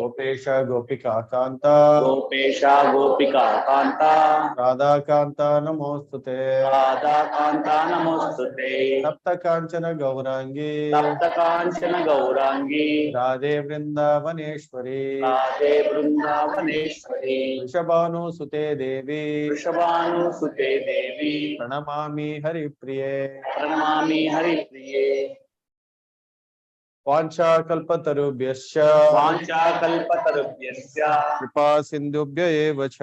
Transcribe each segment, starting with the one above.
गोपेश गोपिका कांता राधा कांता नमोस्तुते तप्त कांचन गौरांगी राधे वृंदावनेश्वरी वृषभानुसुते देवी प्रणमामि हरिप्रिये वाञ्छाकल्पतरुभ्यश्च कृपा सिन्धुभ्य एव च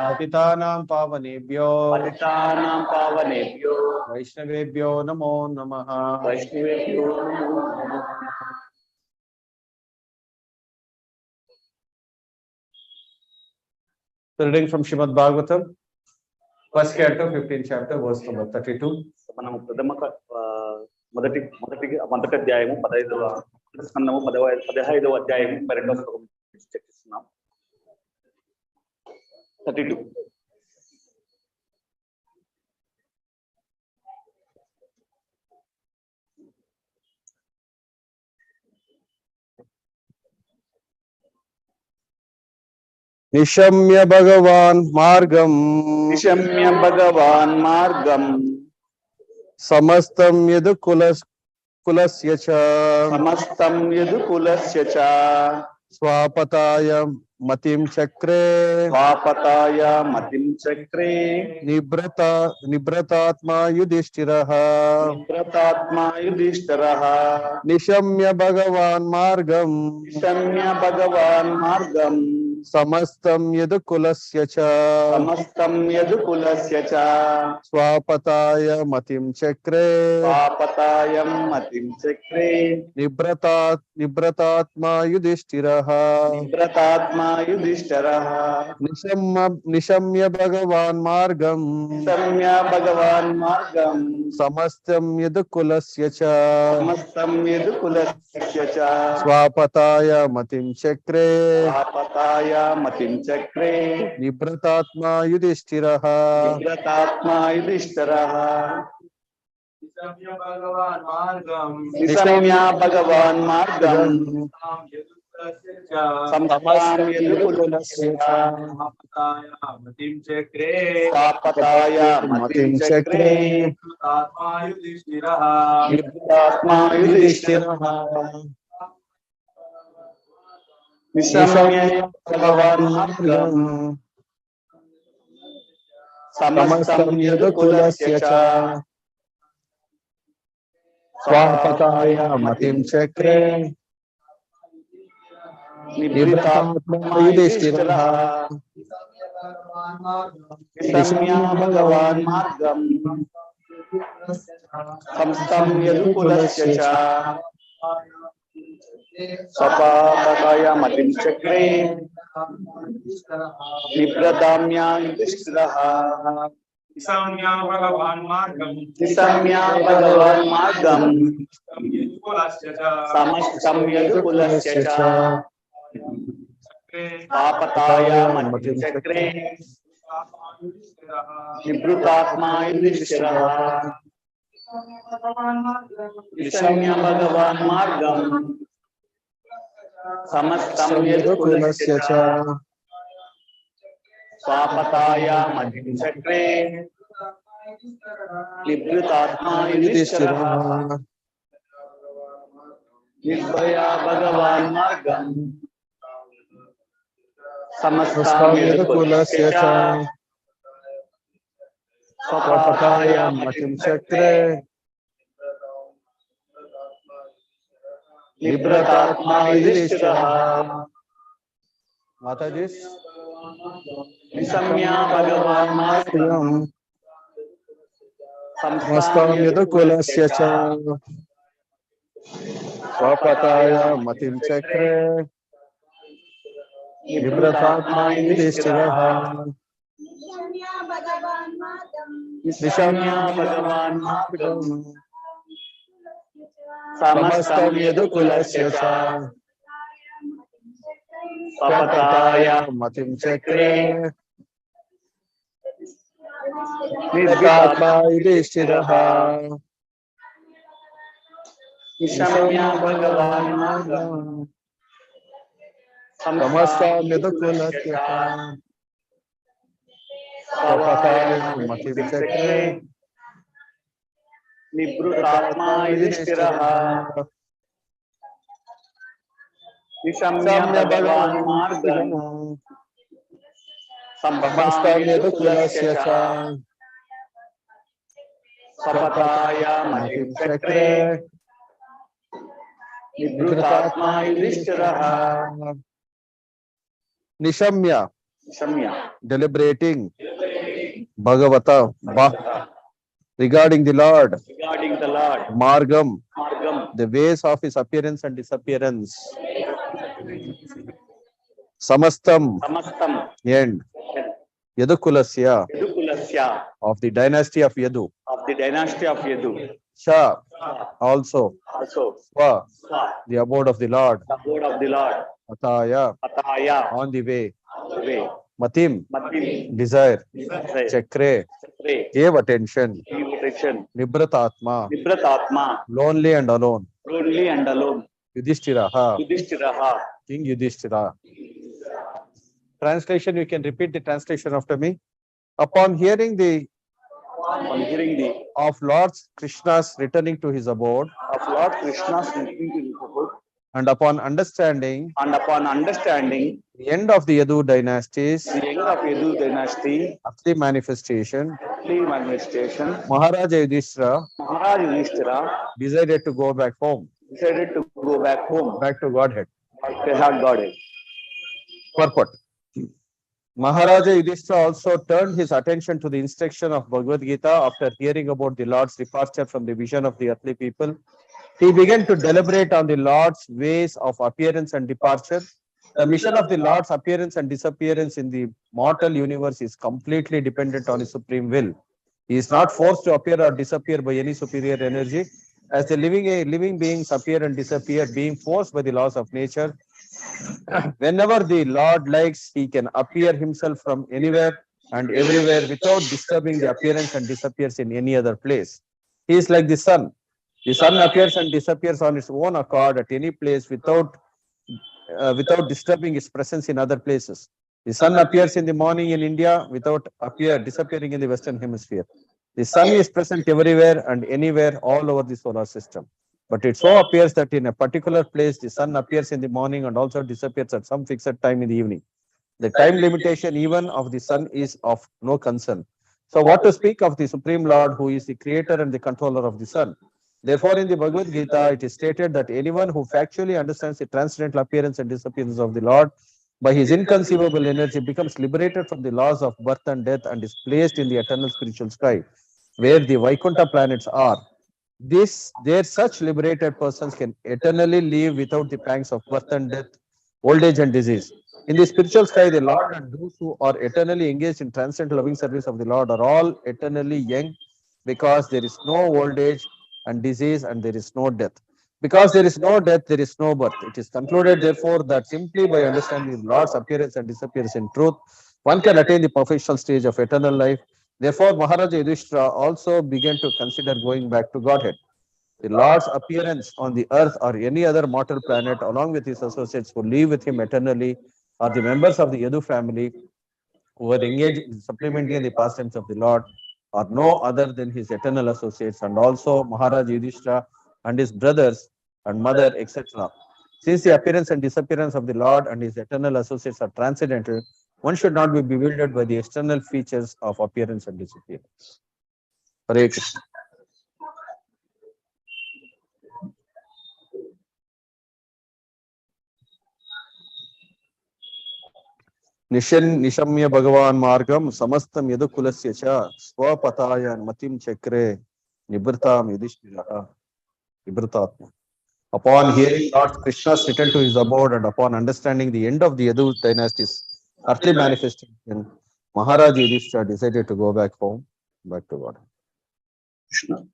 पतितानां पावनेभ्यो वैष्णवेभ्यो नमो नमः। Reading from Srimad Bhagavatam, first canto, 15th chapter, verse number 32. మనం మొదటి అధ్యాయము 15వ స్కందము 15వ అధ్యాయము 12వ శ్లోకం చర్చిస్తున్నాం. 32. निशम्य भगवान् मार्गं समस्तं यद् कुलस्य च स्वापताय मतिं चक्रे निभृतात्मा युधिष्ठिरः निशम्य भगवान् मार्गं समस्तं यद् कुलस्य च स्वापताय मतिं चक्रे निभृतात्मा युधिष्ठिरः निशम्य भगवान् मार्गं समस्तं यद् कुलस्य च स्वापताय मतिं चक्रे निभृतात्मा युधिष्ठिरः निशम्य भगवान् मार्गं समस्तं यद् कुलस्य च स्वापताय मतिं चक्रे निभृतात्मा युधिष्ठिरः निशम्य भगवान् मार्गं समस्तं यद् कुलस्य च स्वापताय मतिं चक्रे निभृतात्मा युधिष्ठिरः निशम्य भगवान् मार्गं समस्तं यद् कुलस्य च स्वापताय मतिं चक्रे निभृतात्मा युधिष्ठिरः निशम्य भगवान् मार्गं समस्तं यद् कुलस्य च स्वापताय मतिं चक्रे निभृतात्मा युधिष्ठिरः निशम्य भगवान् मार्गं समस्तं यद् कुलस्य च स्वापताय मतिं चक्रे निभृतात्मा युधिष्ठिरः निर्भया भगवान् मार्गं समस्तं यद् कुलस्य च स्वापताय मतिं चक्रे निभृतात्मा युधिष्ठिरः। माताजी निशम्य भगवान् मार्गं समस्तं यद् कुलस्य च स्वापताय मतिं चक्रे निभृतात्मा युधिष्ठिरः निशम्य भगवान् मार्गं समस्तं यद् कुलस्य च स्वापताय मतिं चक्रे निभृतात्मा युधिष्ठिरः Nishamya Bhagavan Margam Samasta Medakulasya Swapataya Matim Chakre Nibrutatma Yudhishthiraha Nishamya Bhagavan Margam Samasta Samasta Medakulasya Medakulasya Swapataya Matim Chakre Nibrutatma Yudhishthiraha Nishamya, Nishamya deliberating Bhagavata, regarding the Lord, regarding the Lord Margam, Margam the ways of his appearance and disappearance, Samastam, Samastam end, Yadukulasya, Yadukulasya of the dynasty of Yadu, of the dynasty of Yadu Sha, also, also Swa, Swa, the abode of the Lord, the word of the Lord Ataya, Ataya on the way, way Matim, Matim desire, Chakre Chakre, Chakre gave attention, Devotion Nibratatma, Nibratatma lonely and alone, lonely and alone Yudhishthiraha, Yudhishthiraha. King Yudhishthira. Translation, you can repeat the translation after me. Upon hearing On hearing the of Lord Krishna's returning to his abode, of Lord Krishna's returning to his abode, and upon understanding and upon understanding the end of the Yadu dynasty's the end of Yadu dynasty, earthly manifestation, earthly manifestation, Maharaja Yudhishthira Maharaj Yudhishthira decided to go back home, decided to go back home, back to Godhead. they had Godhead. Purport. Maharaja Yudhishthira also turned his attention to the instruction of Bhagavad Gita after hearing about the Lord's departure from the vision of the earthly people. He began to deliberate on the Lord's ways of appearance and departure. The mission of the Lord's appearance and disappearance in the mortal universe is completely dependent on his supreme will. He is not forced to appear or disappear by any superior energy. As the living beings appear and disappear, being forced by the laws of nature, whenever the Lord likes, he can appear himself from anywhere and everywhere without disturbing the appearance and disappears in any other place. He is like the sun. The sun appears and disappears on its own accord at any place without disturbing its presence in other places. The sun appears in the morning in India without disappearing in the Western Hemisphere. The sun is present everywhere and anywhere all over the solar system. But it so appears that in a particular place, the sun appears in the morning and also disappears at some fixed time in the evening. The time limitation even of the sun is of no concern. So what to speak of the Supreme Lord, who is the creator and the controller of the sun? Therefore, in the Bhagavad Gita, it is stated that anyone who factually understands the transcendental appearance and disappearance of the Lord by his inconceivable energy becomes liberated from the laws of birth and death and is placed in the eternal spiritual sky, where the Vaikuntha planets are. There such liberated persons can eternally live without the pangs of birth and death, old age and disease. In the spiritual sky, the Lord and those who are eternally engaged in transcendental loving service of the Lord are all eternally young, because there is no old age and disease and there is no death. Because there is no death, there is no birth. It is concluded, therefore, that simply by understanding the Lord's appearance and disappearance in truth, one can attain the perfectional stage of eternal life. Therefore, Maharaja Yudhishthira also began to consider going back to Godhead. The Lord's appearance on the earth or any other mortal planet, along with his associates who live with him eternally, are the members of the Yadu family who are engaged in supplementing the pastimes of the Lord, are no other than his eternal associates, and also Maharaj Yudhishthira and his brothers and mother, etc. Since the appearance and disappearance of the Lord and his eternal associates are transcendental, one should not be bewildered by the external features of appearance and disappearance. Hare Krishna. Nishamya Bhagavan Margam Samastam Yadukulasya Cha Swapataya Matim Chakre Nibrtam Yudhishthira Nibratatma. Upon hearing Lord Krishna's return to his abode and upon understanding the end of the Yadu dynasty's earthly manifestation, Maharaj Yudhishthira decided to go back home, back to God. Krishna.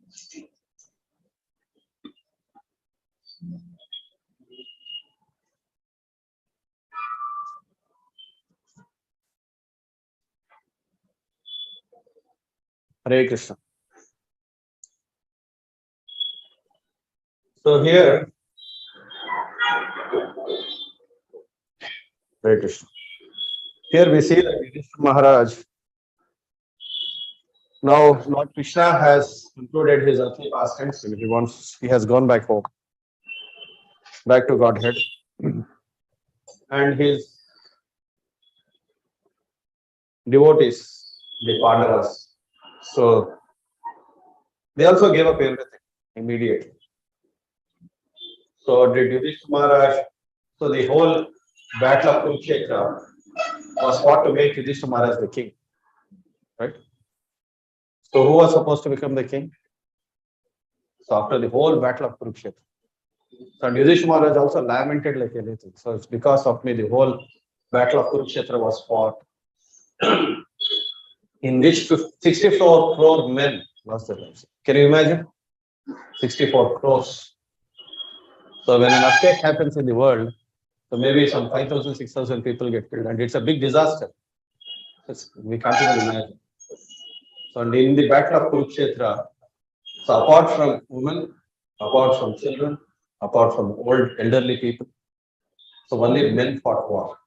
Hare Krishna. So here, Hare Krishna. Here we see that Yudhishthira Maharaj. Now Lord Krishna has concluded his earthly pastimes and he has gone back home, back to Godhead. And his devotees, the Pandavas. So they also gave up everything immediately. So did Yudhishthira Maharaj, so the whole battle of Kurukshetra was fought to make Yudhishthira Maharaj the king, right? So who was supposed to become the king? So after the whole battle of Kurukshetra. So Yudhishthira Maharaj also lamented like anything. So it's because of me the whole battle of Kurukshetra was fought, in which 64 crore men lost their lives. Can you imagine? 64 crores. So when an earthquake happens in the world, so maybe some 5,000, 6,000 people get killed, and it's a big disaster. We can't even imagine. So in the battle of Kurukshetra, so apart from women, apart from children, apart from old elderly people, so only men fought war.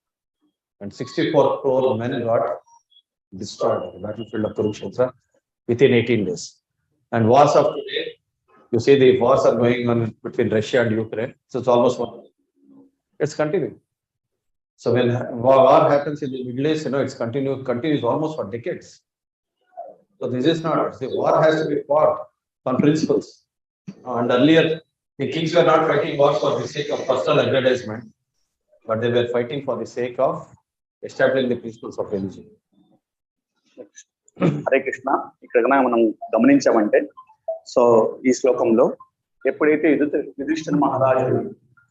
And 64 crore men got destroyed on the battlefield of Kurukshetra within 18 days. And wars of today, you see the wars are going on between Russia and Ukraine. So it's almost one. It's continuing. So when war happens in the Middle East, it's continues almost for decades. So this is not, the war has to be fought on principles. And earlier, the kings were not fighting wars for the sake of personal aggrandizement, but they were fighting for the sake of establishing the principles of religion. Hare Krishna. ఇక్కడ మనం గమనించామంటే so ఈ శ్లోకంలో ఎప్పుడైతే యుధిష్ఠిర మహారాజు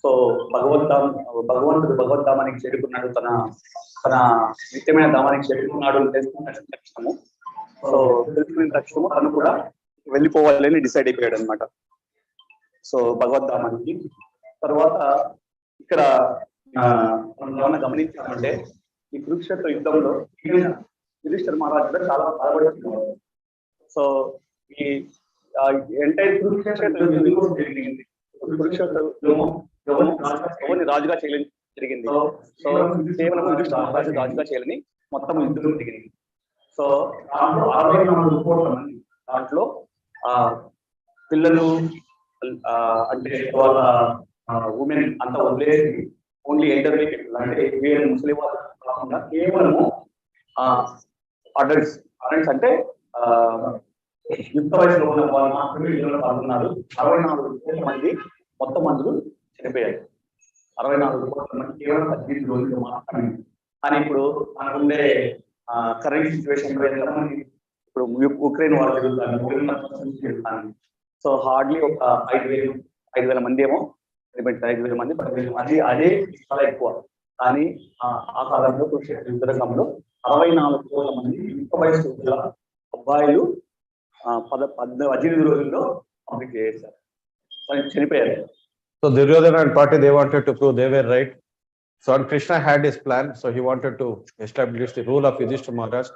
so భగవంతుడు భగవద్ధామానికి చేరుకున్నాడు, తన నిత్యమైన ధామానికి చేరుకున్నాడు తెలుసుకున్న తక్షణము సో తెలుసుకున్న తక్షణము తను కూడా వెళ్ళిపోవాలని డిసైడ్ అయిపోయాడు అనమాట. సో భగవద్ధామానికి తర్వాత ఇక్కడ మనం ఏమైనా గమనించామంటే ఈ కురుక్షేత్ర యుద్ధంలో యుధిష్ఠిర మహారాజు కూడా చాలా బాధపడుతున్నారు. సో ఈ ఎంటైర్ కురుక్షేత్ర యుద్ధం జరిగింది. కురుక్షేత్ర ఎవరిని రాజుగా చేయలేని జరిగింది. సో కేవలం యుధిష్ఠిర మహారాజు రాజుగా చేయాలని మొత్తం యుద్ధం జరిగింది. సో దాంట్లో 64 కోట్ల మంది, దాంట్లో పిల్లలు అంటే వాళ్ళ ఉమెన్ అంతా వదిలేసి ఓన్లీ ఎల్డర్లీ పీపుల్ అంటే వేరే ముస్లిం వాళ్ళు కాకుండా కేవలము అడల్ట్స్ అంటే యుక్త వయసులో ఉన్న వాళ్ళు మాత్రమే యుద్ధంలో పాల్గొన్నారు. 64 కోట్ల మంది మొత్తం మందులు చనిపోయారు. 64 కోట్ల మంది కేవలం 18 రోజులు మాత్రమే. కానీ ఇప్పుడు మనకుండే కరెంట్ సిచ్యువేషన్ లో ఎంతమంది ఇప్పుడు ఉక్రెయిన్ వాళ్ళు జరుగుతారు. సో హార్డ్లీ ఒక 5,000 మంది ఏమో 5,000 మంది 10,000 మంది, అదే చాలా ఎక్కువ. కానీ ఆ కాలంలో యుద్ధరంగంలో 64 కోట్ల మంది యుక్త వయసు అబ్బాయిలు 18 రోజుల్లో కంప్లీట్ చేశారు, చనిపోయారు. So Duryodhana and party, they wanted to prove they were right. So Krishna had his plan. So he wanted to establish the rule of Yudhishthira Maharaj.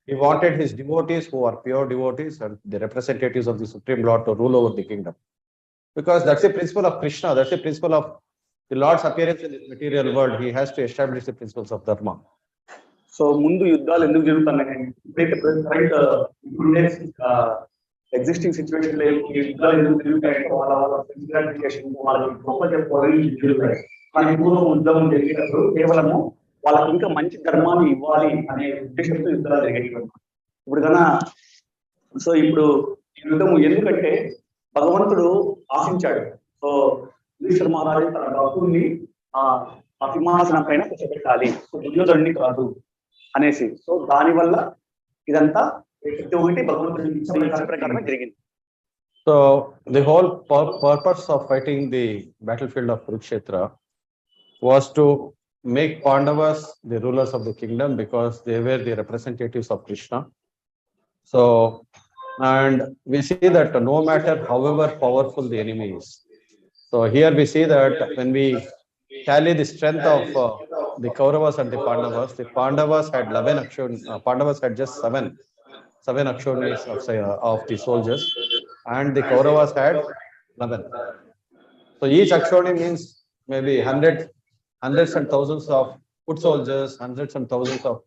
He wanted his devotees, who are pure devotees and the representatives of the Supreme Lord, to rule over the kingdom. Because that's the principle of Krishna. That's the principle of the Lord's appearance in this material world. He has to establish the principles of Dharma. So ముందు యుద్ధాలు ఎందుకు జరుగుతున్నాయి? Existing situation లో యుద్ధాలు ఎందుకు జరుగుతాయంటే వాళ్ళకి గొప్ప చెప్పుకోవాలని జరుగుతాయి. కానీ పూర్వం యుద్ధం జరిగేటప్పుడు కేవలము వాళ్ళకి ఇంకా మంచి ధర్మాన్ని ఇవ్వాలి అనే ఉద్దేశంతో యుద్ధాలు జరిగేవి. ఇప్పుడు కన్నా సో ఇప్పుడు యుద్ధం ఎందుకంటే భగవంతుడు ఆశించాడు. సో యుధిష్ఠిర మహారాజు తన భక్తుల్ని ఆ సింహాసనం పైన కూర్చోబెట్టాలి, దుర్యోధనుడిని కాదు అనేసి. సో దానివల్ల ఇదంతా భగవంతుడి ప్రకారమే జరిగింది. So the whole purpose of fighting the battlefield of Kurukshetra was to make Pandavas the rulers of the kingdom, because they were the representatives of Krishna. So, and we see that no matter however powerful the enemy is. So here we see that when we tally the strength of the Kauravas and the Pandavas had 11 Akshaunis, Pandavas had just seven Akshaunis of the soldiers, and the Kauravas had 11. So each Akshoni means maybe hundreds and thousands of foot soldiers, hundreds and thousands of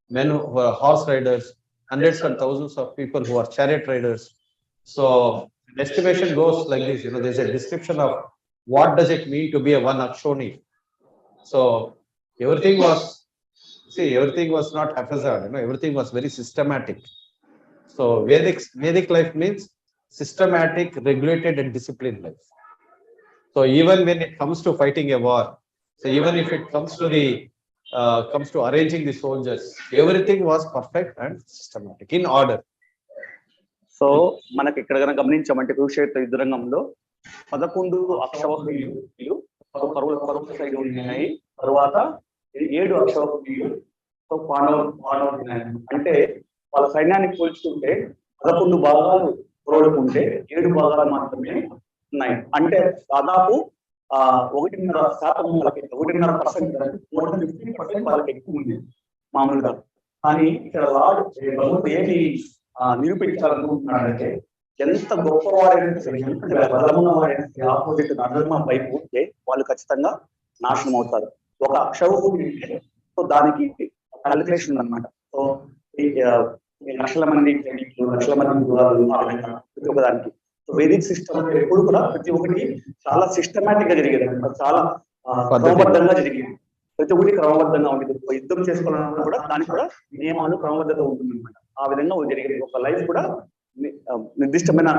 men who are horse riders, hundreds and thousands of people who are chariot riders. So the estimation goes like this, there's a description of what does it mean to be a one Akshoni. So everything was not haphazard, everything was very systematic. So Vedic life means systematic, regulated and disciplined life. So even when it comes to fighting a war, so even if it comes to arranging the soldiers, everything was perfect and systematic in order. So మనకి ఇక్కడ కనుక గమనించామంటే కురుక్షేత్ర యుద్ధ రంగంలో 11 అక్షౌహిణులు కరువుల side ఉన్నాయి. తర్వాత 7 అక్షౌహిణులు పాండవులు ఉన్నాయి. అంటే వాళ్ళ సైన్యానికి పోల్చుకుంటే 11 భాగాలు కౌరవులకు ఉంటే 7 భాగాలు మాత్రమే ఉన్నాయి. అంటే దాదాపు 1.5% వాళ్ళకి 1.5% వాళ్ళకి ఎక్కువ ఉంది మామూలుగా. కానీ ఇక్కడ భగవంతుడు ఏమి నిరూపించాలనుకుంటున్నాడంటే ఎంత గొప్పవాడైనా సరే, ఎంత బలమున్నవాడైనా సరే, ఆపోజిట్ అధర్మం వైపు ఉంటే వాళ్ళు ఖచ్చితంగా నాశనం అవుతారు. ఒక అక్షౌహిణి సో దానికి క్యాలిక్యులేషన్ ఉందన్నమాట. సో లక్షల మంది లక్షల మంది దూరాలు ప్రతి ఒక్కదానికి వేదిక్ సిస్టమ్ ఎప్పుడు కూడా ప్రతి ఒక్కటి చాలా సిస్టమేటిక్ గా జరిగేది, చాలా క్రమబద్ధంగా జరిగేది. ప్రతి ఒక్కటి క్రమబద్ధంగా ఉండేది. యుద్ధం చేసుకోవాలన్నా కూడా దానికి కూడా నియమాలు క్రమబద్ధత ఉంటుంది అనమాట. ఆ విధంగా జరిగేది. ఒక లైఫ్ కూడా నిర్దిష్టమైన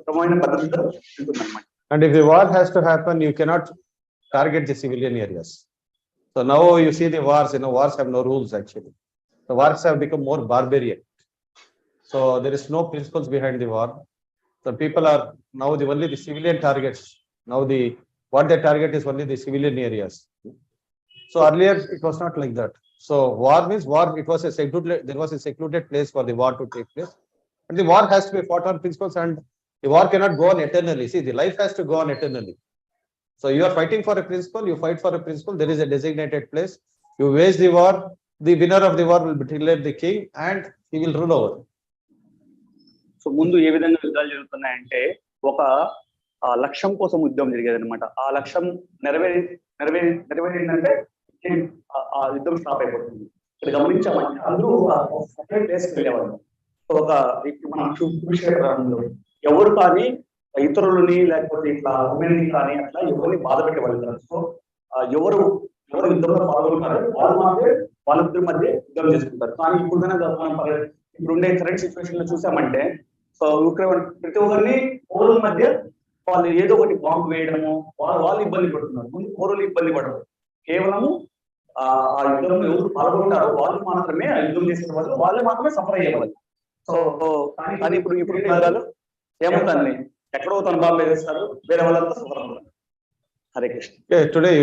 క్రమమైన పద్ధతిలో ఉంటుంది అనమాట. And if the war has to happen, you cannot target the civilian areas. So now you see the wars, wars have no rules actually. The wars have become more barbarian. So there is no principles behind the war. So people are now only the civilian targets. Now what they target is only the civilian areas. So earlier it was not like that. So war means war. There was a secluded place for the war to take place. And the war has to be fought on principles, and the war cannot go on eternally. See, the life has to go on eternally. So you are fighting for a principle, you fight for a principle, there is a designated place. You wage the war, the winner of the war will be declared the king and he will rule over. So ముందు ఏ విధంగా యుద్ధాలు జరుగుతున్నాయంటే ఒక లక్ష్యం కోసం యుద్ధం జరిగేది అనమాట. ఆ లక్ష్యం నెరవేరిందంటే ఆ యుద్ధం స్టాప్ అయిపోతుంది. ఇక్కడ గమనించామంటే అందరూ సెపరేట్ ప్లేస్కి వెళ్ళేవాళ్ళు. ఒక మన కురుక్షేత్రంలో ఎవరు కానీ ఇతరులని లేకపోతే ఇట్లా ఉమెన్ని కానీ అట్లా ఎవరిని బాధ పెట్టేవాళ్ళు. సో ఎవరు యుద్ధంలో పాల్గొంటారో వాళ్ళు మాత్రమే వాళ్ళిద్దరి మధ్య యుద్ధం చేసుకుంటారు. కానీ ఇప్పుడు ఇప్పుడు ఉండే కరెంట్ సిచ్యువేషన్ లో చూసామంటే సో ప్రతి ఒక్కరిని పౌరుల మధ్య వాళ్ళు ఏదో ఒకటి బాంబు వేయడము, వాళ్ళు ఇబ్బంది పడుతున్నారు. ముందు పౌరులు ఇబ్బంది పడరు, కేవలము ఆ యుద్ధంలో ఎవరు పాల్గొంటారో వాళ్ళు మాత్రమే యుద్ధం చేసే వాళ్ళు మాత్రమే సఫర్ అయ్యేవాళ్ళు. సో కానీ ఇప్పుడు యుద్ధాలు ఏమవుతాన్ని ఎక్కడో తన బాంబు వేస్తారు, వేరే వాళ్ళంతా సఫర్ అవుతారు. Hare Krishna. Today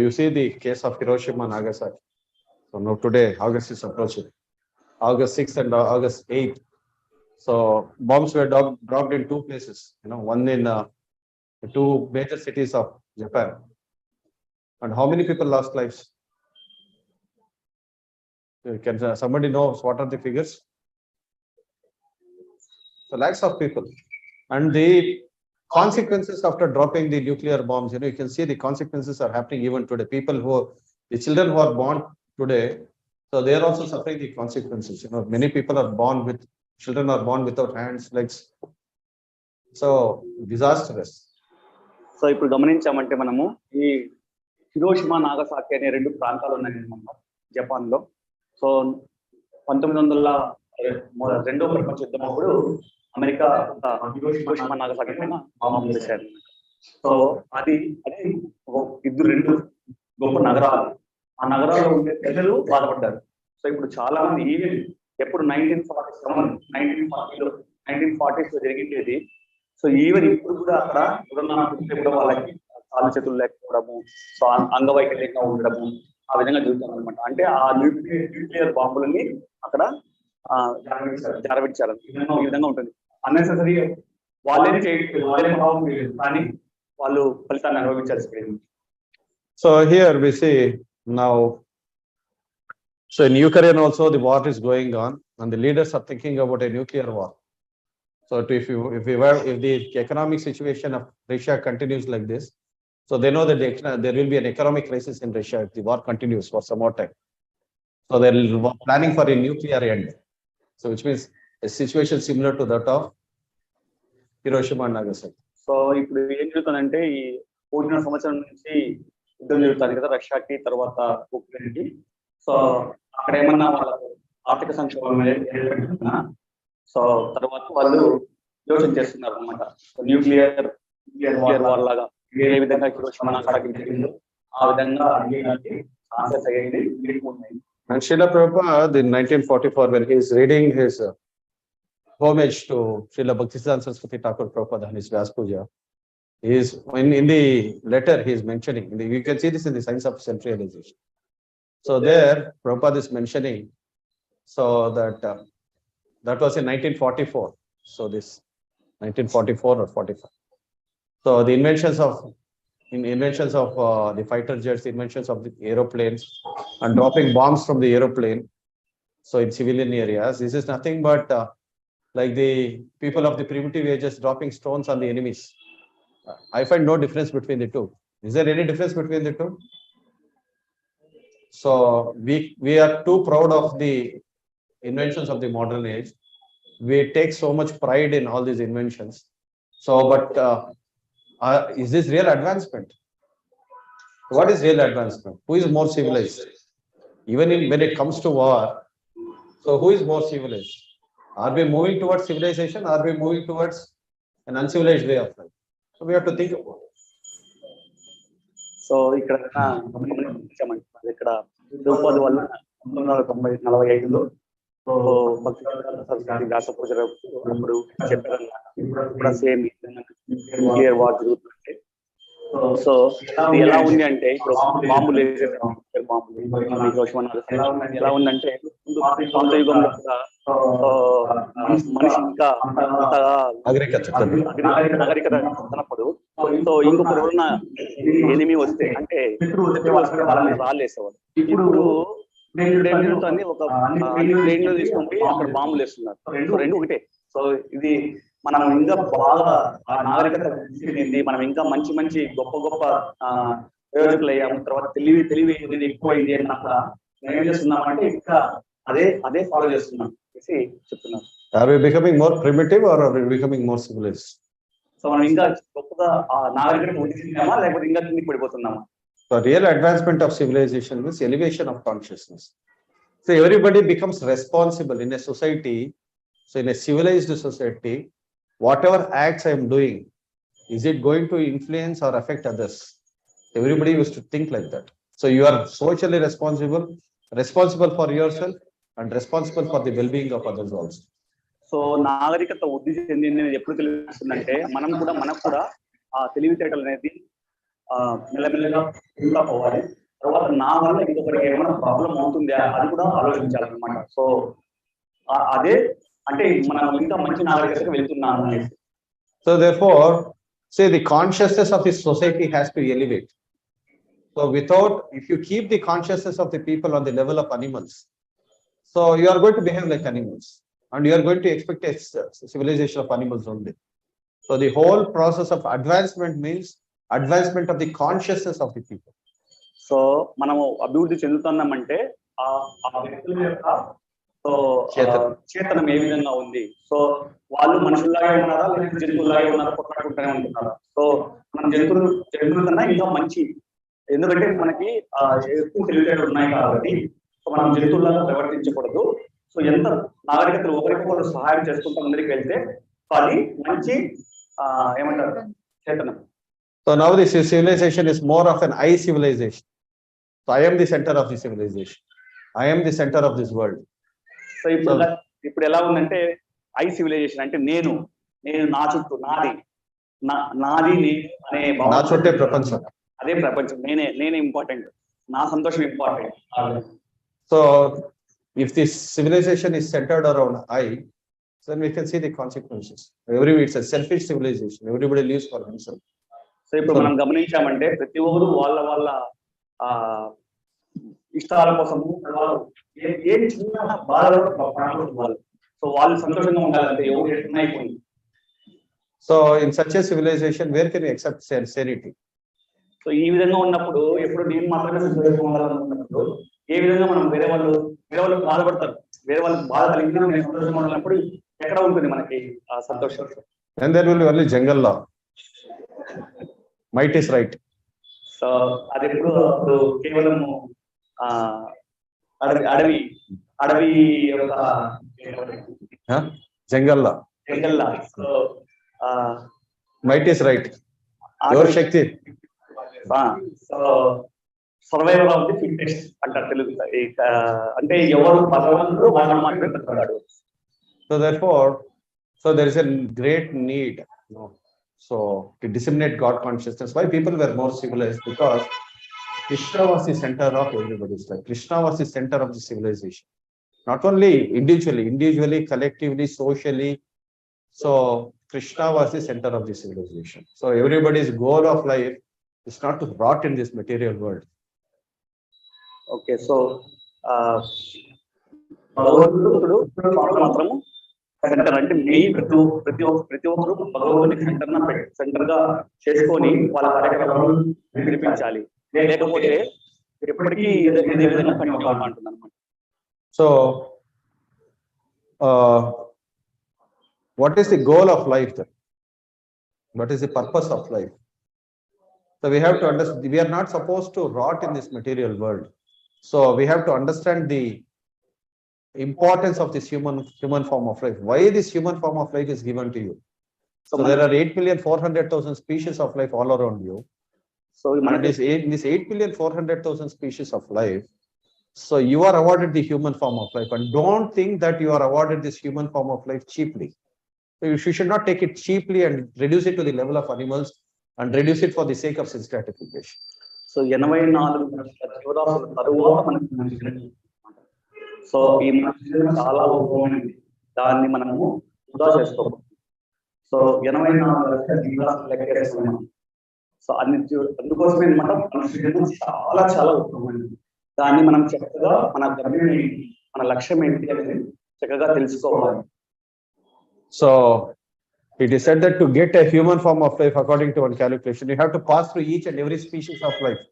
you see the case of Hiroshima and Nagasaki. So now today August is approaching, August 6th and August 8th. So bombs were dropped in 2 places, one in 2 major cities of Japan. And how many people lost lives? Can somebody know what are the figures? So lakhs of people. And the consequences after dropping the nuclear bombs, you can see the consequences are happening even today. The children who are born today, so they are also suffering the consequences. Many people children are born without hands, legs. So disastrous. So ఇప్పుడు గమనించామంటే మనము ఈ Hiroshima Nagasaki అనే 2 ప్రాంతాలు ఉన్నాయి Japan లో. So 1902వ ప్రపంచ యుద్ధం అప్పుడు అమెరికా హిరోషిమా నాగసాకి పైన బాంబు వేశారు. సో అది 2 గొప్ప నగరాలు. ఆ నగరాల్లో ఉండే ప్రజలు బాధపడ్డారు. సో ఇప్పుడు చాలా మంది ఈవెన్ ఎప్పుడు 1940s లో జరిగింది. సో ఈవెన్ ఇప్పుడు కూడా అక్కడ కూడా వాళ్ళకి కాళ్ళు చేతులు లేకపోవడము, సో అంగవైకల్యంగా ఉండడము, ఆ విధంగా జరుగుతుంది అనమాట. అంటే ఆ న్యూక్లియర్ బాంబులని అక్కడ జారవిడిచారు. ఈ విధంగా ఉంటుంది. అన్నెసెసరీ వాళ్ళేం చేయట్లేదు, వాళ్ళేం భావం లేదు, కానీ వాళ్ళు ఫలితాన్ని అనుభవించాల్సి. So here we see now, so in Ukraine also the war is going on and the leaders are thinking about a nuclear war. So if the economic situation of Russia continues like this, so they know that there will be an economic crisis in Russia if the war continues for some more time. So they're planning for a nuclear end. So which means a situation similar to that of Hiroshima and Nagasaki. So ఇప్పుడు ఏం జరుగుతుందంటే ఈ 1 సంవత్సరం నుంచి యుద్ధం జరుగుతుంది కదా రష్యాకి తర్వాత ఉక్రెయిన్కి. సో అక్కడ ఏమన్నా వాళ్ళకు ఆర్థిక సంక్షోభం ఏర్పడుతున్నా సో తర్వాత వాళ్ళు యోచన చేస్తున్నారు అనమాట. న్యూక్లియర్ వార్ లాగా ఏ విధంగా హిరోషిమా నాగాసాకి జరిగిందో ఆ విధంగా ఛాన్సెస్ అయ్యేది ఉన్నాయి. And Srila Prabhupada in 1944, when he is reading his homage to Srila Bhaktisiddhanta Saraswati Thakur Prabhupada and his Vyas Puja, he is in the letter he is mentioning. You can see this in the Science of Self-Realization. So there, Prabhupada is mentioning, so that was in 1944. So this 1944 or 45. So the inventions of the fighter jets, inventions of the aeroplanes, and dropping bombs from the aeroplane. So in civilian areas, this is nothing but like the people of the primitive ages dropping stones on the enemies. I find no difference between the two. Is there any difference between the two? So we are too proud of the inventions of the modern age. We take so much pride in all these inventions. So, but is this real advancement? What is real advancement? Who is more civilized? Even when it comes to war, so who is more civilized? Are we moving towards civilization? Are we moving towards an uncivilized way of life? So we have to think about it. So ఇక్కడ ఇక్కడ ద్రౌపది వల్ల 1945లో భక్తి సరస్వతి వ్యాస పూజ అప్పుడు చెప్పారు కూడా same nuclear war జరుగుతుంటే. So ఇది ఎలా ఉంది అంటే ఇప్పుడు బాంబులు ఎలా ఉందంటే పాత యుగంలో కూడా మనిషి ఇంకా నాగరికత ఉన్నప్పుడు సో ఇంకొకరు ఎవరన్నా ఎనిమి వస్తే అంటే రాళ్ళేసేవాడు. ఇప్పుడు ఏం జరుగుతుంది, ఒక అన్ని ప్లేన్ లో తీసుకొని అక్కడ బాంబులు వేస్తున్నారు. రెండు ఒకటే. సో ఇది మనం ఇంకా బాగా నాగరికత మనం ఇంకా మంచి మంచి గొప్ప గొప్ప ప్రయోజకులు అయ్యాము. తర్వాత తెలివి ఎక్కువ అయింది అన్నప్పుడు మేము ఏం చేస్తున్నామంటే ఇంకా అదే ఫాలో చేస్తున్నాం చెప్తున్నాను. Are we becoming more primitive or are we becoming more civilized? So మనం ఇంకా గొప్పగా నాగరికత ఉద్దేశించామా లేకపోతే ఇంకా కిందికి పడిపోతున్నామా? The real advancement of civilization is elevation of consciousness. So everybody becomes responsible in a society. So in a civilized society, whatever acts I am doing, is it going to influence or affect others? Everybody used to think like that. So you are socially responsible for yourself and responsible for the well-being of others also. So నాగరికత వృద్ధి చెందింది ఎప్పుడు తెలుస్తుందంటే మనకు కూడా ఆ తెలివితేటలు అనేది మెల్లమెల్లగా ఇంకా పోవాలి. తర్వాత నా వల్ల ఇంకొకరికి ఏమైనా ప్రాబ్లం అవుతుందా అది కూడా ఆలోచించాలన్నమాట. సో అదే అంటే మనం ఇంకా మంచి నాగరికతకు వెళ్తున్నాము అనేసి. So therefore, say the consciousness of the society has to elevate. So if you keep the consciousness of the people on the level of animals, so you are going to behave like animals and you are going to expect a civilization of animals only. So the whole process of advancement means advancement of the consciousness of the people. So మనము అభివృద్ధి చెందుతున్నామంటే ఆ వ్యక్తుల యొక్క so చేతనం ఏ విధంగా ఉంది, so వాళ్ళు మనుషుల్లాగే ఉన్నారా లేకపోతే జంతువులాగే ఉన్నారా, కొట్లాడుకుంటూనే ఉంటున్నారా. సో మనం జంతువుల కన్నా ఇంకా మంచి, ఎందుకంటే మనకి ఎక్కువ తెలివితేటలు ఉన్నాయి కాబట్టి సో మనం జంతువులాగా ప్రవర్తించకూడదు. సో ఎంత నాగరికతలు ఒకరికొకరు సహాయం చేసుకుంటూ ముందుకు వెళ్తే అది మంచి ఏమంటారు చేతనం. So now this civilization is more of an I civilization. So I am the center of the civilization. I am the center of this world. So ఇప్పుడు ఎలా ఉందంటే ఐ సివిలైజేషన్ అంటే నేను నా చుట్టూ నాది నేను అనే నా చుట్టే ప్రపంచం, అదే ప్రపంచం, నేనే ఇంపార్టెంట్, నా సంతోషం important. So if this civilization is centered around I, then we can see the consequences. It's a selfish civilization. Everybody lives for himself. So ఇప్పుడు మనం గమనించామంటే ప్రతి ఒక్కరు వాళ్ళ ఇష్టాల కోసము ఏ చిన్న బాధ వాళ్ళు, సో వాళ్ళు సంతోషంగా ఉండాలంటే ఎవరు ఎట్లయిపోయింది So in such a civilization, where can you accept sincerity? So ఈ విధంగా ఉన్నప్పుడు ఎప్పుడు నేను మాత్రమే సంతోషంగా ఉండాలనుకున్నప్పుడు ఏ విధంగా మనం వేరే వాళ్ళు బాధపడతారు, వేరే వాళ్ళకి బాధ కలిగినా నేను సంతోషంగా ఉన్నప్పుడు ఎక్కడ ఉంటుంది మనకి ఆ సంతోషం? And there will be only jungle law. Might is right. So అది ఎప్పుడు అప్పుడు కేవలము అడవి యొక్క jungle law. So Might is right. Your Shakti. So survival of the fittest అంటారు తెలుగు, అంటే ఎవరు భగవంతుడు వాళ్ళు మాత్రమే బతకగలడు. So therefore, so there is a great need, so to disseminate God consciousness. Why people were more civilized? Because Krishna was the center of everybody's life. Krishna was the center of the civilization. Not only individually, collectively, socially. So Krishna was the center of the civilization. So everybody's goal of life is not to rot in this material world. Okay, so భగవంతుడు మాత్రము centre, అంటే main ప్రతి ఒక్కరు భగవంతుడిని centre గా చేసుకొని వాళ్ళ కార్యక్రమాలు నడిపించాలి, లేకపోతే ఎప్పటికీ ఇదే విధంగా కంటిన్యూ అవుతుంది అన్నమాట. So what is the goal of life then? What is the purpose of life? So we have to understand, we are not supposed to rot in this material world. So we have to understand the importance of this human form of life. Why this human form of life is given to you? So there are 8,400,000 species of life all around you. So in this 8,400,000 species of life, so you are awarded the human form of life, and don't think that you are awarded this human form of life cheaply. So you should not take it cheaply and reduce it to the level of animals and reduce it for the sake of sense gratification. So 84 జీవరాశుల తరువాత మనకి so ఈ మనిషి చాలా ఉపయోగమైనది, దాన్ని మనము వృధా చేసుకోవాలి. So 84 లక్షల జీవరాశులు లెక్కేస్తున్నాం. సో అందుకోసమే అనమాట మనిషి చాలా చాలా ఉపయోగమైనది. దాన్ని మనం చక్కగా మన గమ్యం ఏంటి, మన లక్ష్యం ఏంటి అనేది చక్కగా తెలుసుకోవాలి. So it is said that to get a human form of life, according to one calculation, you have to pass through each and every species of life.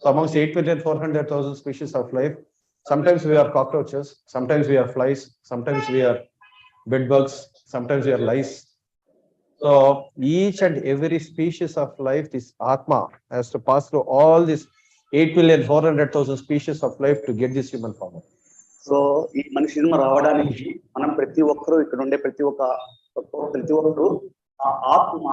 So amongst 8,400,000 species of life, sometimes we are cockroaches, sometimes we are flies, sometimes we are bedbugs, sometimes we are lice. So each and every species of life, this Atma has to pass through all these 8,400,000 species of life to get this human form. So ఈ మనిషి జన్మ రావడానికి మనం ప్రతి ఒక్కరూ ఇక్కడ ఉండే ప్రతి ఒక్కరు ఆ ఆత్మ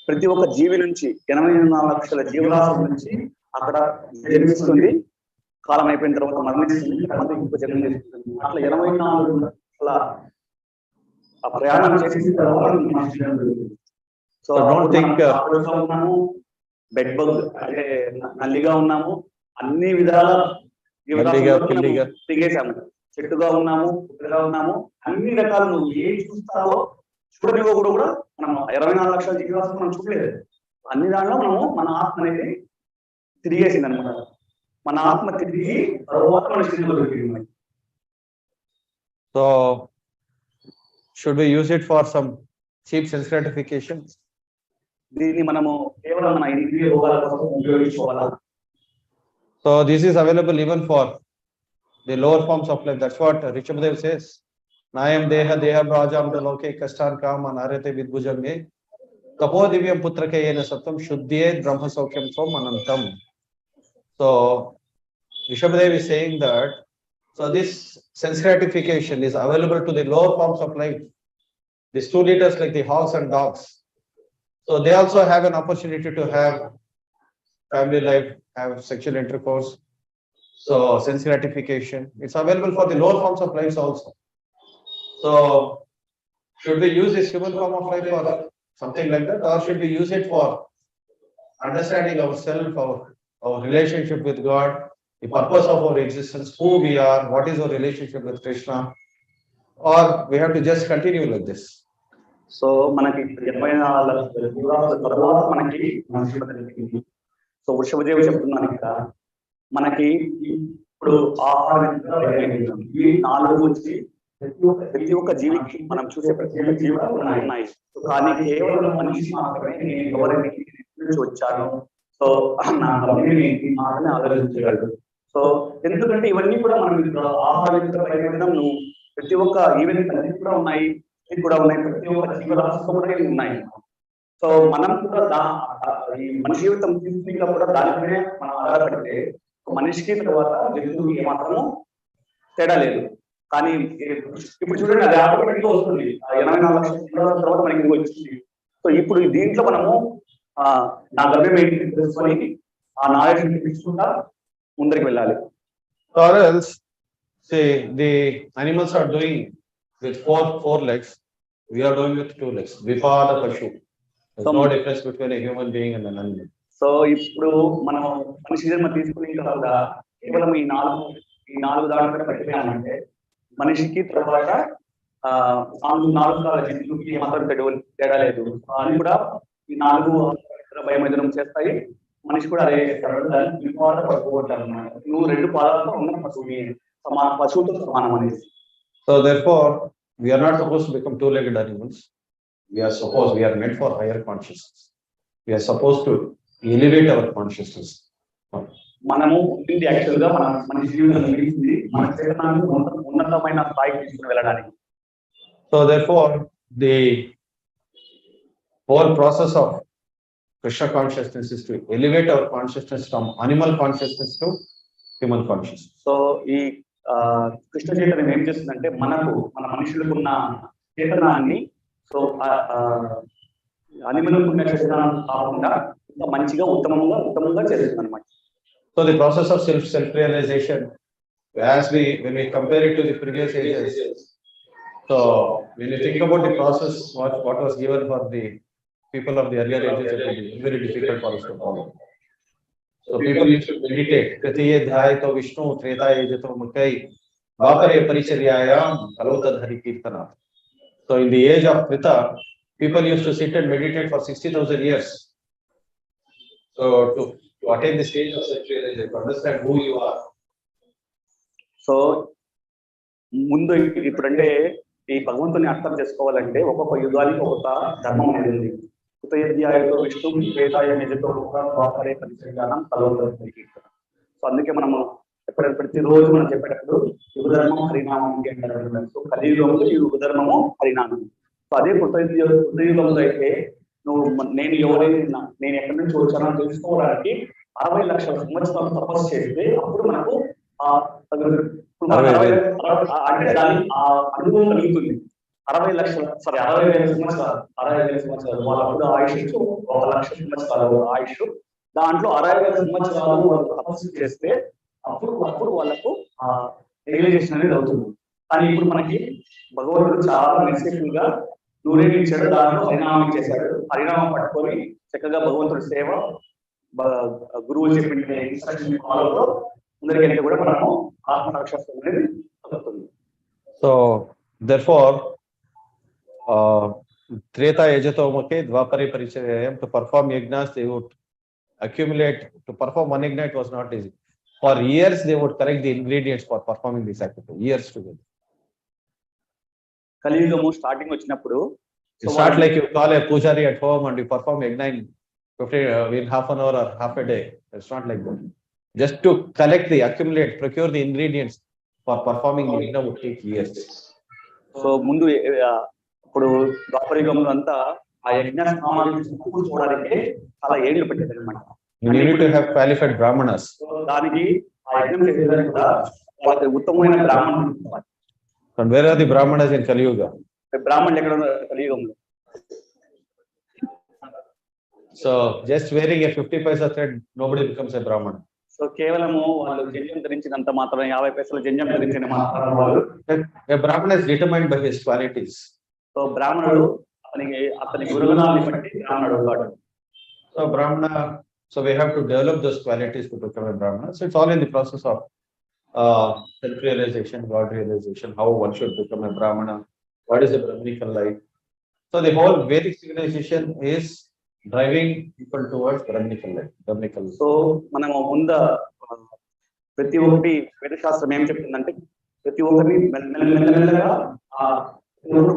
ప్రతి ఒక్క జీవి నుంచి 84 లక్షల జీవరాశుల నుంచి అక్కడ జన్మిస్తుంది, కాలం అయిపోయిన తర్వాత మరణిస్తుంది, ఇంకో జన్మ తీసుకుంటుంది. అట్లా 84 లక్షల ఆ ప్రయాణం చేసిన తర్వాత సో ఉన్నాము, బెడ్ బగ్ అంటే నల్లిగా ఉన్నాము, అన్ని విధాల తిరిగేసాము, చెట్టుగా ఉన్నాము, పుట్టగా ఉన్నాము, అన్ని రకాలు నువ్వు ఏం చూస్తావో చూడనివో కూడా మనం 24 లక్షల జీవరాశులు మనం చూడలేదు. అన్ని దాంట్లో మనము మన ఆత్మ అనేది తిరిగేసింది అనమాట. మన ఆత్మ తిరిగి తర్వాత మన స్థితిలో దొరికింది. So should we use it for some cheap sense gratification? దీన్ని మనము కేవలం మన ఇంద్రియ భోగాల కోసం ఉపయోగించుకోవాలా? So this is available even for the lower forms of life. That's what Rishabhadev says. Nayam deha brajam loke kastan kam anarate vidbhujame tapo divyam putrake yena satam shuddhye brahma saukyam som anantam. So Rishabhadev is saying that so this sense gratification is available to the lower forms of life. These 2 liters like the hogs and dogs. So they also have an opportunity to have family life, have sexual intercourse. So sense gratification, it's available for the lower forms of life also. So should we use this human form of life for something like that, or should we use it for understanding ourselves, our relationship with God, the purpose of our existence, who we are, what is our relationship with Krishna, or we have to just continue like this? So మనకి 84 లక్షల జీవరాశుల తర్వాత మనకి so వృషభదేవి చెప్తున్నాను ఇక్కడ మనకి ఇప్పుడు ఆహారం 4 నుంచి ప్రతి ఒక్క జీవికి మనం చూసే ప్రతి ఒక్క జీవికి ఉన్నాయి. కానీ కేవలం మనిషి మాత్రమే నేను ఎవరిని నుంచి వచ్చాను, సో నా గమ్యం ఏంటి మాత్రమే ఆలోచించగలడు. సో ఎందుకంటే ఇవన్నీ కూడా మనం ఆహ్వానించడం ప్రతి ఒక్క ఈవెంట్ అన్ని కూడా ఉన్నాయి, కూడా ఉన్నాయి, ప్రతి ఒక్క జీవరాశిలో కూడా ఉన్నాయి. సో మనం కూడా ఈ మన జీవితం తీసుకుని కూడా దానిపైనే మనం ఆధారపడితే మనిషికి తర్వాత జంతువుకి ఏమాత్రము తేడా లేదు. కానీ ఇప్పుడు చూడండి, అది ఆటోమేటిక్ గా వస్తుంది. 84 లక్షల తర్వాత మనకి ఇది వచ్చింది. సో ఇప్పుడు దీంట్లో మనము నా గమ్యం ఏంటి తెలుసుకొని ఆ నాలెడ్జ్ తీసుకుంటా ముందరికి వెళ్ళాలి. Or else, say the animals are doing with four legs, we are doing with 2 legs. Vipada Pashu. There's no difference between a human being and an animal. So ఇప్పుడు మనం మనిషి జన్మ తీసుకుని కూడా కేవలం ఈ నాలుగు దాంట్లో పెట్టామంటే మనిషికి తర్వాత 4 కాల జంతువుకి మాత్రం తేడా లేదు. అది కూడా ఈ 4 భయమైదనం చేస్తాయి. మనిషి కూడా అదే పడుకోవట్లేదు అన్నమాట. నువ్వు 2 పాదాలతో ఉన్న పశువుతో సమానం అనేది. So therefore, we are not supposed to become 2-legged animals. We are meant for higher consciousness. We are supposed to elevate our consciousness. మనము యాక్చువల్ గా మన జీవితం మన చేతనాన్ని ఉన్నతమైన స్థాయికి తీసుకుని వెళ్ళడానికి. So therefore, the whole process of Krishna consciousness is to elevate our consciousness from animal consciousness to human consciousness. So ఈ కృష్ణ చైతన్యం ఏం చేస్తుందంటే మన మనుషులకు ఉన్న చేతనాన్ని సో అనిమల్ ఉన్న చేతనాన్ని కాకుండా ఇంకా మంచిగా ఉత్తమంగా చేస్తుంది అన్నమాట. So the process of self-realization, when we compare it to the previous ages, so when you think about the process, what was given for the people of the earlier ages, it will be very difficult for us to follow. So people used to meditate. Tritiye dhyayato Vishnu, Tretaye jato Mukai, Dwapare Paricharyayam, Kalotad Hari Kirtana. So in the age of Trita, people used to sit and meditate for 60,000 years. So to attain the stage of self-realization, to understand who you are. So ముందు ఇప్పుడంటే ఈ భగవంతుని అర్థం చేసుకోవాలంటే ఒక్కొక్క యుగానికి ఒక్కొక్క ధర్మం అనేది ఉంది. కృతయధ్యాయతో విష్ణు వేదాయ నిజతో ద్వాపరే పరిచయానం కలవడం. సో అందుకే మనము ప్రతిరోజు మనం చెప్పేటప్పుడు యుగ ధర్మం హరినామం అంటారు. సో కలియుగంలో ఈ యుగ ధర్మము హరినామం. సో అదే కృతయుగంలో అయితే నువ్వు నేను ఎవరైనా నేను ఎక్కడి నుంచి వచ్చానో తెలుసుకోవడానికి 60 లక్షల సంవత్సరాలు తపస్సు చేస్తే అప్పుడు మనకు అంటే దాని అనుభవం కలుగుతుంది. 60,000 సంవత్సరాలు వాళ్ళప్పుడు ఆయుష్ 1,00,000 సంవత్సరాలు ఆయుష్. దాంట్లో 60,000 సంవత్సరాలు వాళ్ళు తపస్సు చేస్తే అప్పుడు వాళ్ళకు రియలైజేషన్ అనేది అవుతుంది. కానీ ఇప్పుడు మనకి భగవంతుడు చాలా మెర్సిఫుల్ గా నూరేళ్ళు ఇచ్చాడు, దాంట్లో హరినామం చేశాడు. హరినామం పట్టుకొని చక్కగా భగవంతుడి సేవ గురువు చెప్పిన ఇన్స్ట్రక్షన్ ఫాలోలో ముందరికంటే కూడా మనము ఆత్మరక్షణ అనేది అవుతుంది. So therefore, Treta Yajato Muke, Dwapare Parichayam, to perform yajnas, they would accumulate. To perform one yajna, it was not easy. For years, they would collect the ingredients for performing the sacrifice. Years together. కలియుగము starting వచ్చినప్పుడు It's not like you call a pujari at home and you perform yajna in half an hour or half a day. It's not like that. Just to collect procure the ingredients for performing the yajna would take years. So ముందు ఇప్పుడు ద్వాపరయుగంలో అంతా ఆ యజ్ఞ సామాగ్రి కూర్చోవడానికి చాలా ఏళ్ళు పెట్టేది అనమాట. You need to have qualified brahmanas. దానికి ఆ యజ్ఞం చేసేదానికి కూడా వాళ్ళకి ఉత్తమమైన బ్రాహ్మణులు. And where are the brahmanas in Kali Yuga? బ్రాహ్మణులు ఎక్కడ ఉన్నారు కలియుగంలో? So just wearing a 50 paisa thread, nobody becomes a brahmana. So కేవలము వాళ్ళు జంజం ధరించినంత మాత్రం 50 పైసలు జంజం ధరించిన మాత్రం వాళ్ళు A brahmana is determined by his qualities. So బ్రాహ్మణుడు అతని గురుగుణాన్ని బట్టి బ్రాహ్మణుడు అవుతాడు. So brahmana, so we have to develop those qualities to become a brahmana. So it's all in the process of self-realization, God realization, how one should become a brahmana, what is a brahminical life. So the whole Vedic civilization is driving people towards brahminical life. So మనము ముందు ప్రతి ఒక్కటి వేదశాస్త్రం ఏం చెప్తుందంటే ప్రతి ఒక్కరిని మెల్లమెల్లగా ఆ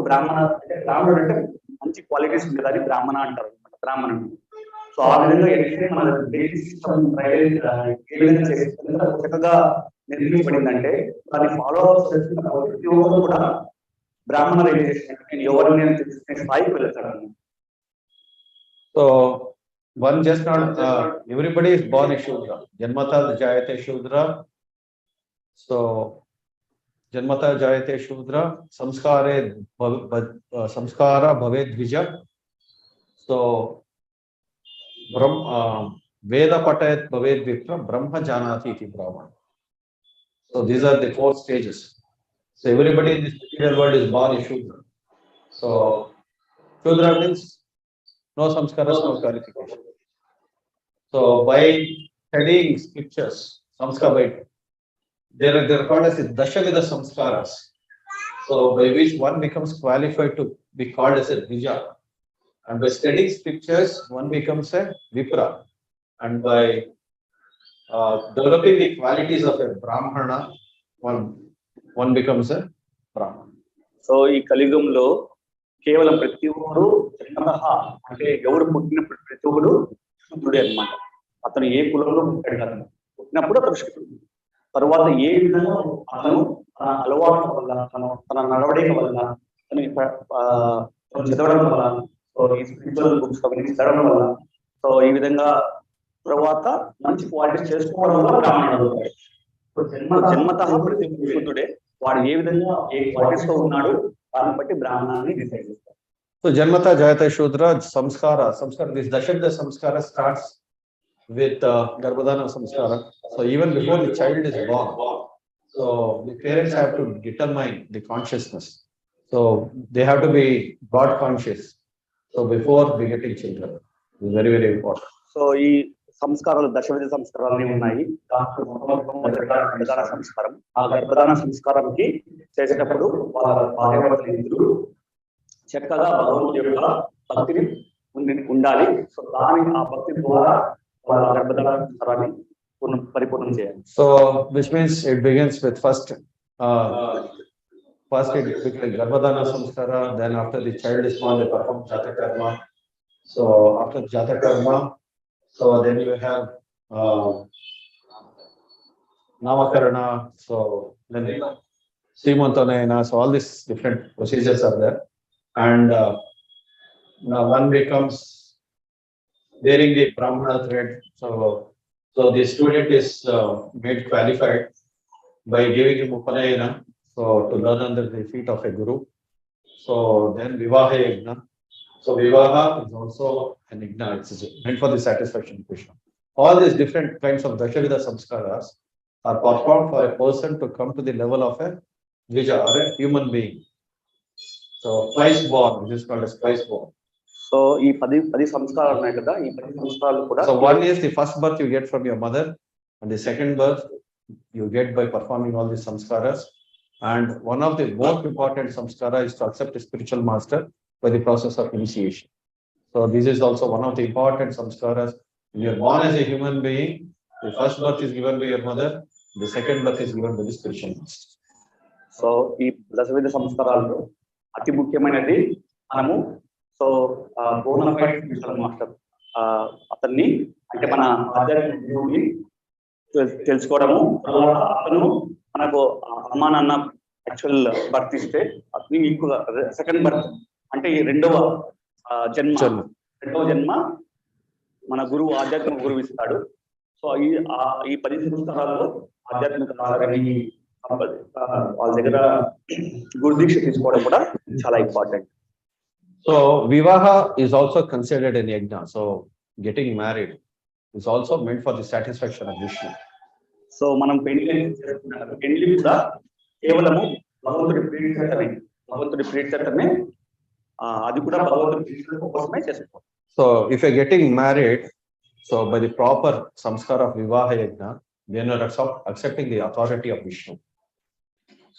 బ్రాహ్మణ అంటే బ్రాహ్మణుడు అంటే మంచి క్వాలిటీస్ ఉండేదాన్ని బ్రాహ్మణ అంటారు అనమాట, బ్రాహ్మణుడు. సో ఆ విధంగా ఏంటంటే మన బేసిక్ సిస్టమ్ ఏ విధంగా చేసి ఎంత చక్కగా నిర్మించబడిందంటే దాన్ని ఫాలో అప్ చేస్తున్న ప్రతి ఒక్కరు కూడా బ్రాహ్మణ రియలైజేషన్ నేను ఎవరిని నేను తెలుసుకునే స్థాయికి వెళ్తాను. So one just not everybody is born a Shudra. Janmata Jayate Shudra. So Janmata Jayate Shudra. Samskara Bhaved Dvija. So Veda Patayat Bhaved Vipra Brahma Janati iti Brahman. So these are the 4 stages. So everybody in this material world is born a Shudra. So Shudra means no samskaras, no qualification. So by studying scriptures, samskara, there are called as Dashavida samskaras. So by which one becomes qualified to be called as a Dvija. And by studying scriptures, one becomes a Vipra. And by developing the qualities of a Brahmana, one becomes a Brahman. So ఈ కలియుగంలో కేవలం ప్రతి ఒక్కరు అంటే ఎవరు పుట్టినప్పుడు ప్రతి ఒక్కరు శుద్ధుడే అనమాట. అతను ఏ కులంలో పుట్టాడు కదా, పుట్టినప్పుడు అతను శుద్ధుడు. తరువాత ఏ విధంగా అతను తన అలవాటు వల్ల తన నడవడిక వల్ల అతను చదవడం వల్ల ఈ స్పిరిచువల్ బుక్స్ అవన్నీ చదవడం వల్ల సో ఈ విధంగా తర్వాత మంచి క్వాలిటీస్ చేసుకోవడం వల్ల బ్రాహ్మణుడు అవుతాడు. జన్మత ప్రతి శుద్ధుడే, వాడు ఏ విధంగా ఏ క్వాలిటీస్ తో ఉన్నాడు దాన్ని బట్టి బ్రాహ్మణాన్ని డిసైడ్ చేస్తారు. So Janmata Jayata Shudra Samskara. This Dashavida Samskara starts with Garbhadana Samskara. So even before the child is born, so the parents have to determine the consciousness. So they have to be God conscious. So before begetting children, it's very, very important. So ఈ సంస్కారాలు దశవిధ సంస్కారాలు ఉన్నాయి. గర్భధాన సంస్కారం, ఆ గర్భధాన సంస్కారానికి చేసేటప్పుడు వాళ్ళ భార్యాభర్తలు చక్కగా భగవంతుడి యొక్క భక్తిని ఉండాలి. సో దాని ఆ భక్తి ద్వారా వాళ్ళ గర్భధాన సంస్కారాన్ని పరిపూర్ణం చేయాలి. So which means it begins with first it becomes Garbhadana Samskara, then after the child is born they perform Jata Karma. So after Jata Karma, so then you have Namakarana, so then Srimantanayana, so all these different procedures are there. And now one becomes wearing the Brahmana thread. So the student is made qualified by giving him Upanayana, so to learn under the feet of a guru. So then Vivaha Yajna. So Vivaha is also an yajna, it's meant for the satisfaction of Krishna. All these different kinds of Dashavida Samskaras are performed for a person to come to the level of a Dvija or a human being. So twice born, which is called as twice born. So ఈ 10 సంస్కారాలు ఉన్నాయి కదా, ఈ 10 సంస్కారాలు కూడా So one is the first birth you get from your mother, and the second birth you get by performing all these samskaras. And one of the most important samskara is to accept a spiritual master by the process of initiation. So this is also one of the important samskaras. When you are born as a human being, the first birth is given by your mother, the second birth is given by the spiritual master. So ఈ దశవిధ సంస్కారాల్లో అతి ముఖ్యమైనది మనము so bona fide spiritual master అతన్ని అంటే మన ఆధ్యాత్మిక గురువుని తెలుసుకోవడము. తర్వాత అతను మనకు అమ్మా నాన్న యాక్చువల్ బర్త్ ఇస్తే అతని ఇంకొక సెకండ్ బర్త్ అంటే ఈ రెండవ జన్మ మన గురువు ఆధ్యాత్మిక గురువు ఇస్తాడు. సో ఈ 10 సంస్కారాల్లో ఆధ్యాత్మిక వాళ్ళ దగ్గర గురుదీక్ష తీసుకోవడం కూడా చాలా important. So Vivaha is also considered an yajna. So getting married is also meant for the satisfaction of Vishnu. So మనం పెళ్లి కూడా కేవలము భగవంతుడి ప్రీతికరమే, అది కూడా భగవంతుడి కోసమే చేసుకోవాలి. So if you're getting married, so by the proper samskara of Vivaha yajna, then you are accepting the authority of Vishnu.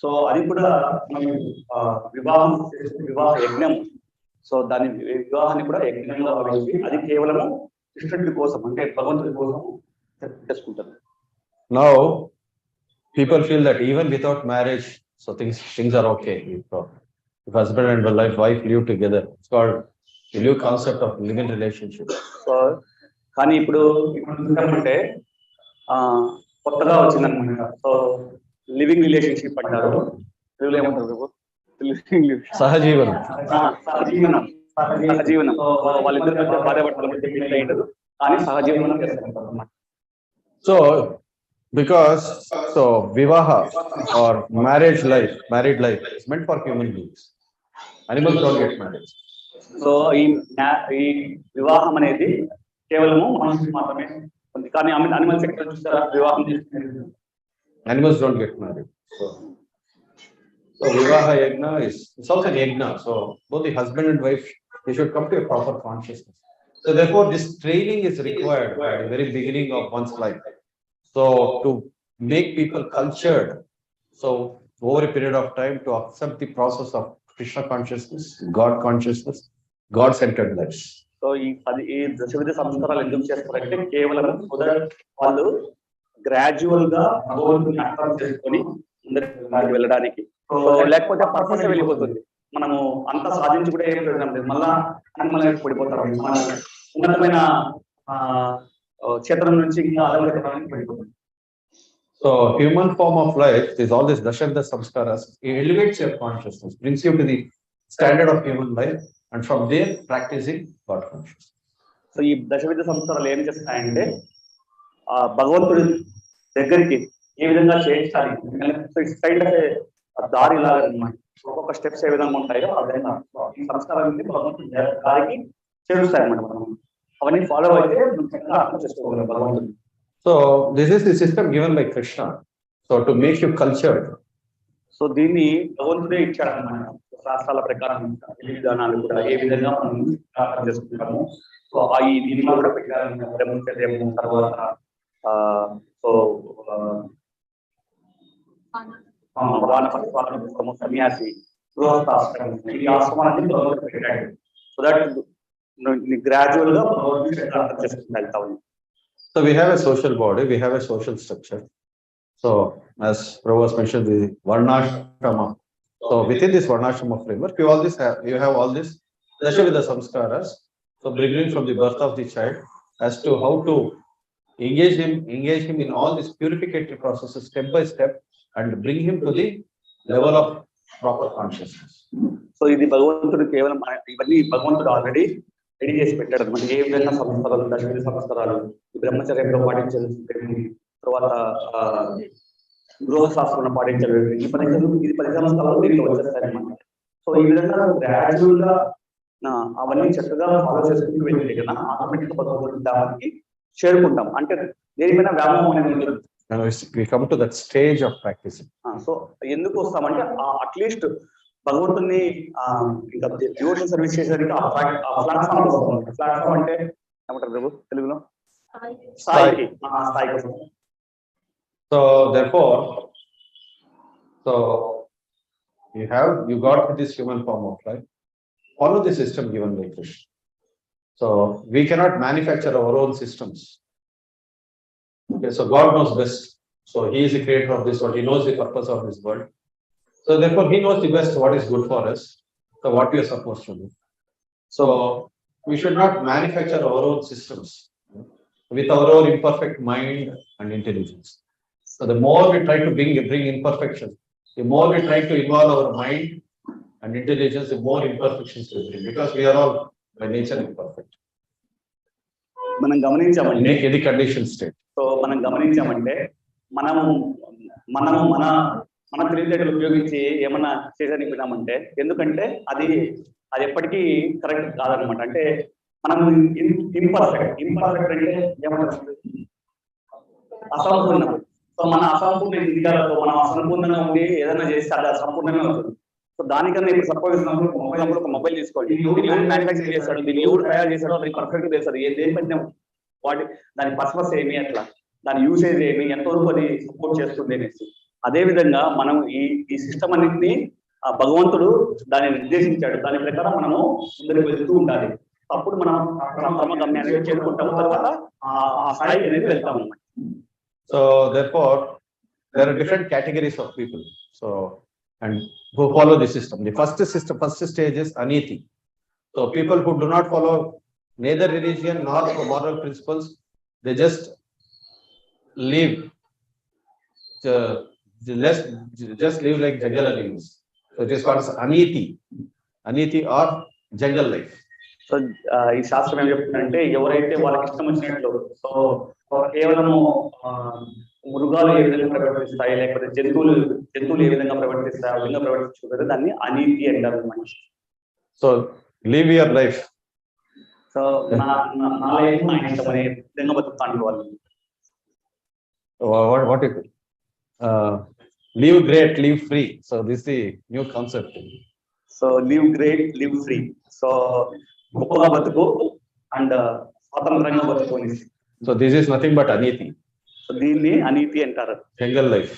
So అది కూడా వివాహ యజ్ఞం. సో దాని వివాహాన్ని కూడా యజ్ఞంగా భావించి అది కేవలము కృష్ణుడి కోసం అంటే భగవంతుడి కోసం చేసుకుంటారు. Now people feel that even without marriage, so things are okay. If husband and wife live together, it's called the new concept of living relationship. So కానీ ఇప్పుడు చూసామంటే కొత్తగా వచ్చిందనమాట. సో లివింగ్ రిలేషన్షిప్ అంటారు, తెలుగులో ఏమంటారు? సహజీవనం. సహజీవనం వాళ్ళిద్దరి మధ్య భార్యాభర్తల మధ్య పెళ్లి అయ్యేది, కానీ సహజీవనం చేస్తారు అన్నమాట. So because vivaha or married life is meant for human beings. Animals don't get married. So ఈ వివాహం అనేది కేవలము మనుషులకు మాత్రమే ఉంది, కానీ అనిమల్స్ ఎక్కడ చూస్తారా వివాహం? Animals don't get married. So vivaha yagna it's also an yagna. So both the husband and wife, they should come to a proper consciousness. So therefore this training is required at the very beginning of one's life. So to make people cultured, so over a period of time to accept the process of Krishna consciousness, God consciousness, God-centered lives. So ఈ దశవిధ సంస్కారాలు ఎందుకు చేస్తారంటే కేవలం వాళ్ళు gradual గా భగవంతుని అర్థం చేసుకొని ముందరికి వెళ్ళడానికి, లేకపోతే పర్పస్ వెళ్ళిపోతుంది. మనము అంతా సాధించి కూడా ఏం ప్రయోజనం లేదు, మళ్ళా మనం పడిపోతారు. మన ఉన్నతమైన క్షేత్రం నుంచి ఇంకా అధోగతికి పడిపోతుంది. So human form of life is all this dashavida samskaras. It elevates your consciousness, brings you to the standard of human life, and from there practicing God consciousness. So ఈ దశవిధ సంస్కారాలు ఏం చేస్తాయంటే భగవంతుడి దగ్గరికి ఏ విధంగా చేయించాలి, దారి లాగా అనమాట. ఒక్కొక్క స్టెప్స్ ఏ విధంగా ఉంటాయో ఆ విధంగా ఈ సంస్కారాలు భగవంతుడి దారికి చేరుస్తాయన్నమాట. మనం అవన్నీ ఫాలో అయితే అర్థం చేసుకోగలం భగవంతుడు. So this is the system given by Krishna. So to make you cultured. So దీన్ని భగవంతుడే ఇచ్చాడన్నమాట. శాస్త్రాల ప్రకారం విధానాలు కూడా ఏ విధంగా మనం అర్థం చేసుకుంటాము. సో ఈ దీనిలో కూడా పెట్టాలన్నమాట. బ్రహ్మచర్యము, తర్వాత సో వానప్రస్థము, సన్యాసి, గృహస్థాశ్రమం, ఈ ఆశ్రమాన్ని భగవంతుడు పెట్టాడు. సో దట్ గ్రాడ్యువల్ గా భగవంతుడు అర్థం చేసుకుంటూ వెళ్తాము. So we have a social body, we have a social structure. So as Prabhu was mentioned, the varnashrama. So within this varnashrama framework, you have all this dashavida samskaras. So beginning from the birth of the child, as to how to engage him in all these purificatory processes step by step, and bring him to the level of proper consciousness. So ఇది భగవంతుడు కేవలం ఇవన్నీ భగవంతుడు already ready చేసి పెట్టాడు అనమాట. ఏ విధంగా సంస్కారాలు, దశవిధ సంస్కారాలు, బ్రహ్మచర్యంలో పాటించాలి, తర్వాత గృహశాస్త్రంలో పాటించాలి, ఈ 10 సంవత్సరాలు దీంట్లో వచ్చేస్తాయి అనమాట. సో ఈ విధంగా గ్రాడ్యువల్ గా అవన్నీ చక్కగా ఫాలో చేసుకుంటూ వెళ్తే కదా ఆటోమేటిక్ గా భగవంతుడి దానికి చేరుకుంటాం. అంటే దేనిపైన వ్యామోహం అనేది ఉండదు. We come to that stage of practicing. So ఎందుకు వస్తామంటే అట్లీస్ట్ భగవంతుని ఇంకా డివోషన్ సర్వీస్ చేసేదానికి ఆ ప్లాట్ఫామ్ వస్తాం. ప్లాట్ఫామ్ అంటే ఏమంటారు తెలుగులో? స్థాయికి వస్తాం. So therefore, you got this human form of life. Follow the system given by Krishna. So we cannot manufacture our own systems. Okay, so God knows best. So He is the creator of this world. He knows the purpose of this world. So therefore, He knows the best what is good for us. So what we are supposed to do. So we should not manufacture our own systems with our own imperfect mind and intelligence. So the more we try to bring imperfection, the more we try to involve our mind and intelligence, the more imperfections we bring, because we are all by nature imperfect. మనం గమనించామంటే make any condition state. So మనం గమనించామంటే మనము మన తెలివితేటలు ఉపయోగించి ఏమన్నా చేసానికి వినామంటే, ఎందుకంటే అది ఎప్పటికీ కరెక్ట్ కాదనమాట. అంటే మనం ఇంపర్ఫెక్ట్ అంటే ఏమంటారు? అసంపూర్ణం. సో మన అసంపూర్ణ ఇంద్రియాలతో మనం అసంపూర్ణంగా ఉండి ఏదైనా చేస్తే అది అసంపూర్ణంగా ఉంటుంది. సో దానికన్నా ఇప్పుడు సపోజ్ ఒక మొబైల్ తీసుకోండి, దీన్ని ఎవరు మ్యానుఫ్యాక్చర్ చేస్తాడు, దీన్ని ఎవరు తయారు చేస్తాడో అది పర్ఫెక్ట్ చేస్తాడు. దేని పైన దాని పర్పస్ ఏమి, అట్లా దాని యూసేజ్ ఏమి, ఎంతవరకు అది సపోర్ట్ చేస్తుంది అనేసి. అదే విధంగా మనం ఈ సిస్టమ్ అన్నింటినీ భగవంతుడు దాన్ని నిర్దేశించాడు. దాని ప్రకారం మనము ముందరికి వెళ్తూ ఉండాలి. అప్పుడు మనం పరమ గమ్యానికి చేరుకుంటాము, తర్వాత ఆ స్థాయికి అనేది వెళ్తాం అన్నమాట. So therefore, there are different categories of people. So, and who follow the system. The first stage is aniti. So people who do not follow neither religion nor moral principles, they just live, just live like jungle animals. So it is called as aniti or jungle life. So ఈ శాస్త్రం ఏం చెప్తుందంటే ఎవరైతే వాళ్ళకి ఇష్టం వచ్చినట్లు, so కేవలము మృగాలు ఏ విధంగా ప్రవర్తిస్తాయి, లేకపోతే జంతువులు ఏ విధంగా ప్రవర్తిస్తాయి, ఆ విధంగా ప్రవర్తించుకుంటారు, దాన్ని అనీతి అంటారు మనిషి. So live your life. So నా లైఫ్ నా ఇష్టం అనే విధంగా బతుకుతాను వాళ్ళు. What is it? Live great, live free. So this is the new concept. So live great, live free. So గొప్పగా బతుకు అండ్ స్వతంత్రంగా బతుకు. So this is nothing but aniti. So దీన్ని అనీతి అంటారు. Jungle life.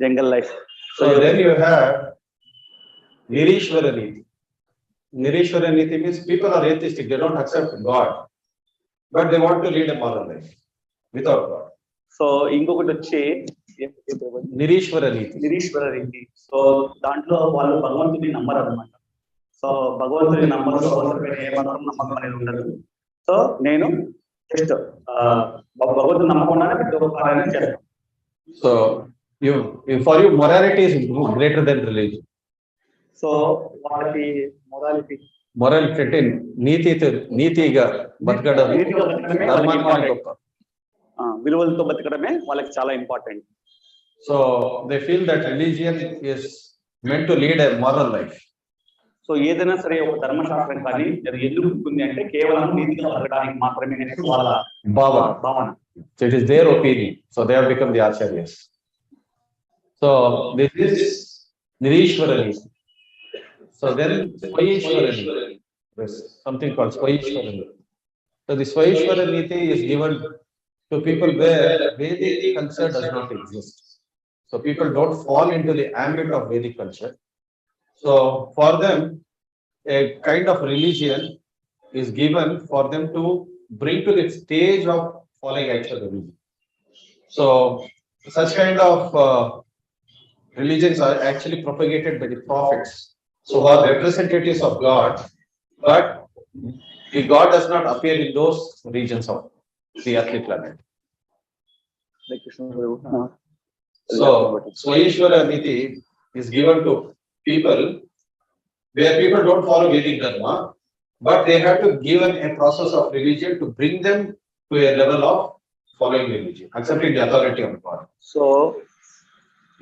Jungle life. So then you have Nirishwara Niti. Nirishwara Niti means people are atheistic, they don't accept God, but they want to lead a moral life without God. So ఇంకొకటి వచ్చి నిరీశ్వర నీతి. So దాంట్లో వాళ్ళు భగవంతుని నమ్మరు అనమాట. So భగవంతుని నమ్మరు, భగవంతుని ఏ మాత్రం నమ్మకం అనేది ఉండదు. సో నేను జస్ట్ భగవంతుని నమ్మకుండానే ప్రతి ఒక్క కార్యాన్ని చేస్తాను. So for you morality is greater than religion. So వాళ్ళకి మొరాలిటీ అంటే నీతిగా బతకడం, ధర్మాన్ని గొప్ప, విలువలతో బతకడమే వాళ్ళకి చాలా important. So they feel that religion is meant to lead a moral life. So ఏదైనా సరే ఒక ధర్మశాస్త్రం కానీ ఎందుకు ఉంటుంది అంటే కేవలం నీతిగా బతకడానికి మాత్రమే వాళ్ళ భావన. So it is their opinion. So they have become the acharyas. So this is Nirishwara Niti. So then Swayishwara Niti. There's something called Swayishwara Niti. So the Swayishwara Niti is given to people where Vedic culture does not exist. So people don't fall into the ambit of Vedic culture. So for them, a kind of religion is given for them to bring to the stage of following actual religion. So such kind of religions are actually propagated by the prophets, so who are representatives of God, but the God does not appear in those regions of the earthly planet. So Swayishwara Niti is given to people where people don't follow Vedic Dharma, but they have to give a process of religion to bring them to a level of following religion, accepting the authority of God. So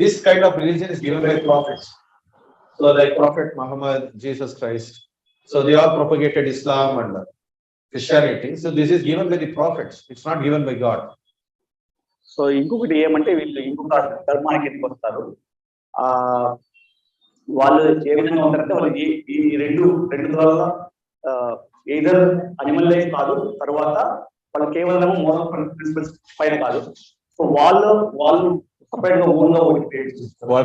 this kind of religion is given by prophets. So like Prophet Muhammad, Jesus Christ. So they all propagated Islam and Christianity. So this is given by the prophets. It's not given by God. So ఇంకొకటి ఏమంటే వీళ్ళు ఇంకొక ధర్మానికి ఎందుకు వస్తారు, వాళ్ళు ఏ విధంగా ఉంటారంటే వాళ్ళు ఈ రెండు ద్వారా ఏదర్ అనిమల్ లైఫ్ కాదు, తర్వాత వాళ్ళు కేవలం మోరల్ ప్రిన్సిపల్స్ పైన కాదు. సో వాళ్ళు సపరేట్ గా ఓన్ గా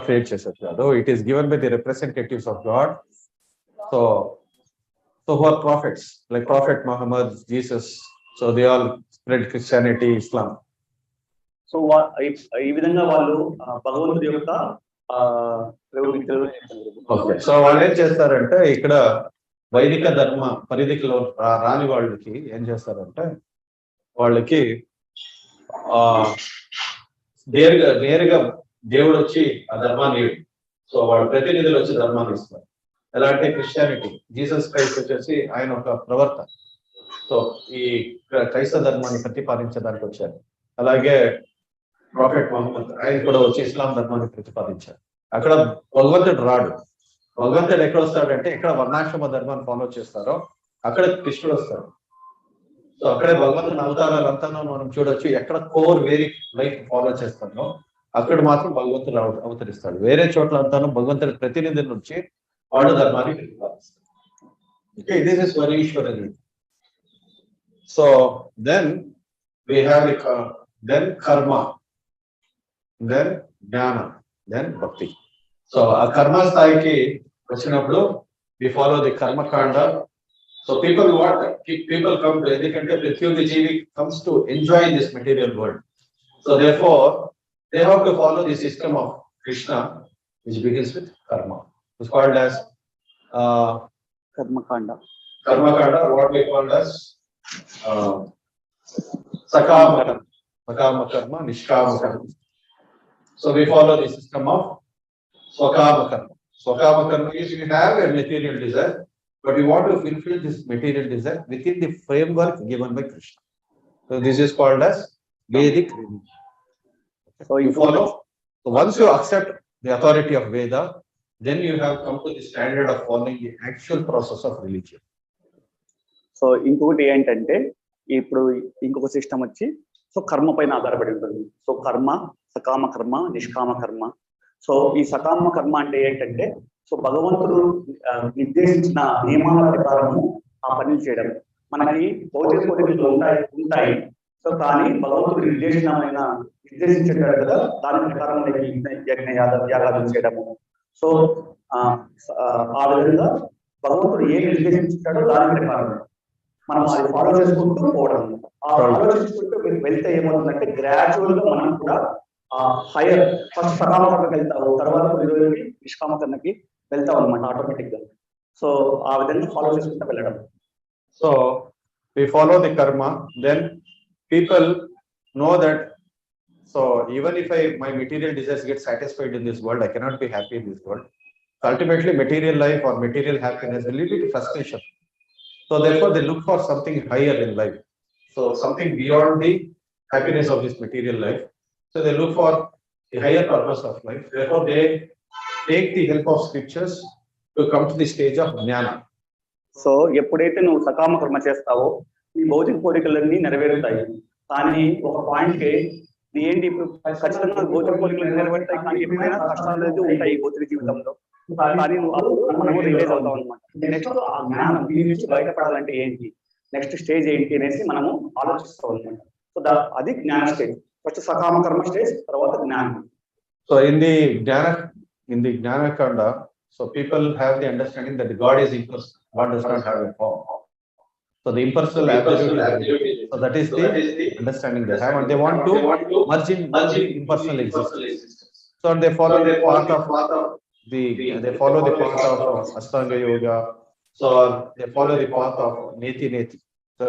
క్రియేట్ చేశారు. Though it is given by the representatives of God. So who are prophets like Prophet Muhammad, Jesus. So they all spread Christianity, Islam. So ఈ విధంగా వాళ్ళు భగవంతుడి యొక్క సో వాళ్ళు ఏం చేస్తారంటే ఇక్కడ వైదిక ధర్మ పరిధిలో రాని వాళ్ళకి ఏం చేస్తారంటే వాళ్ళకి నేరుగా దేవుడు వచ్చి ఆ ధర్మాన్ని, సో వాళ్ళ ప్రతినిధులు వచ్చి ధర్మాన్ని ఇస్తారు. ఎలా అంటే క్రిస్టియానిటీ, జీసస్ క్రైస్ట్ వచ్చేసి ఆయన ఒక ప్రవర్త, సో ఈ క్రైస్తవ ధర్మాన్ని ప్రతిపాదించడానికి వచ్చారు. అలాగే ప్రాఫెట్ మహమ్మద్ ఆయన కూడా వచ్చి ఇస్లాం ధర్మాన్ని ప్రతిపాదించారు. అక్కడ భగవంతుడు రాడు. భగవంతుడు ఎక్కడ వస్తాడంటే ఎక్కడ వర్ణాశ్రమ ధర్మాన్ని ఫాలో చేస్తారో అక్కడ కృష్ణుడు వస్తాడు. సో అక్కడే భగవంతుని అవతారాలంతా మనం చూడొచ్చు. ఎక్కడ కోర్ వేదిక్ లైఫ్ ఫాలో చేస్తారో అక్కడ మాత్రం భగవంతుడు అవతరిస్తాడు. వేరే చోట్ల అంతాను భగవంతుడి ప్రతినిధి నుంచి వాడు ధర్మాన్ని ప్రతిపాదిస్తాడు. ఓకే, దిస్ ఇస్ స్వరీశ్వర నీతి. So then we have then karma, then jnana, then bhakti. So a karma స్థాయికి వచ్చినప్పుడు we follow the karma kanda. So people come to, ఎందుకంటే ప్రతి ఒక్క జీవి comes to enjoy this material world. So therefore they have to follow the system of Krishna, which begins with karma. It's called as Karma Kanda. Karma Kanda, what we call as Sakama Karma. Sakama Karma, Nishkama Karma. So we follow the system of Swakama Karma. Swakama Karma is you have a material desire, but you want to fulfill this material desire within the framework given by Krishna. So this is called as Vedic religion. So you follow. So once you accept the authority of Veda, then you have come to the standard of following the actual process of religion. So ఇంకొకటి ఏంటంటే ఇప్పుడు ఇంకొక system వచ్చి so కర్మ పైన ఆధారపడి ఉంటుంది. So కర్మ, సకామ కర్మ, నిష్కామ కర్మ. సో ఈ సకామ కర్మ అంటే ఏంటంటే సో భగవంతుడు నిర్దేశించిన నియమాల ప్రకారము ఆ పనులు చేయడం. మనకి భౌతిక కోరికలు ఉంటాయి. సో కానీ భగవంతుడు నిర్దేశించాడు కదా, దాని ప్రకారం యజ్ఞ యాగాలు చేయడము. సో ఆ విధంగా భగవంతుడు ఏం నిర్దేశించాడో దాని ప్రకారం మనం అది ఫాలో చేసుకుంటూ పోవడం. ఆ ఫాలో చేసుకుంటూ వెళ్తే ఏమవుతుందంటే గ్రాడ్యువల్ గా మనం కూడా హైయర్ ఫస్ట్ సకామకర్ణకి వెళ్తాము, తర్వాత నిష్కామకర్ణకి వెళ్తాం అనమాట ఆటోమేటిక్ గా. సో ఆ విధంగా ఫాలో చేసుకుంటూ వెళ్ళడం. So we follow the karma, then people know that so even if my material desires get satisfied in this world, I cannot be happy in this world. So ultimately material life or material happiness will lead to frustration. So therefore they look for something higher in life, so something beyond the happiness of this material life. So they look for the higher purpose of life. Therefore they take the help of scriptures to come to the stage of jnana. So ఎప్పుడైతే నువ్వు సకామ కర్మ చేస్తావో నీ భౌతిక కోరికలన్నీ నెరవేరుతాయి. కానీ ఒక పాయింట్ కి ఏంటి, ఇప్పుడు ఖచ్చితంగా భౌతిక కోరికలు నెరవేరుతాయి, కానీ ఎప్పుడైనా కష్టాలు అయితే ఉంటాయి భౌతిక జీవితంలో. కానీ మనము రియలైజ్ అవుతాం అనమాట. నెక్స్ట్ ఆ జ్ఞానం దీని నుంచి బయటపడాలంటే ఏంటి, నెక్స్ట్ స్టేజ్ ఏంటి అనేసి మనము ఆలోచిస్తాం అనమాట. సో అది జ్ఞాన స్టేజ్. ఫస్ట్ సకామ కర్మ స్టేజ్, తర్వాత జ్ఞానం. So in the Jnana Kanda, so people have the understanding that God is impersonal. God does not have a form. So the impersonal absolute. So that is the understanding they have, and they want to merge in impersonal existence. So and they follow the path of Ashtanga Yoga. So they follow the path of Neti. So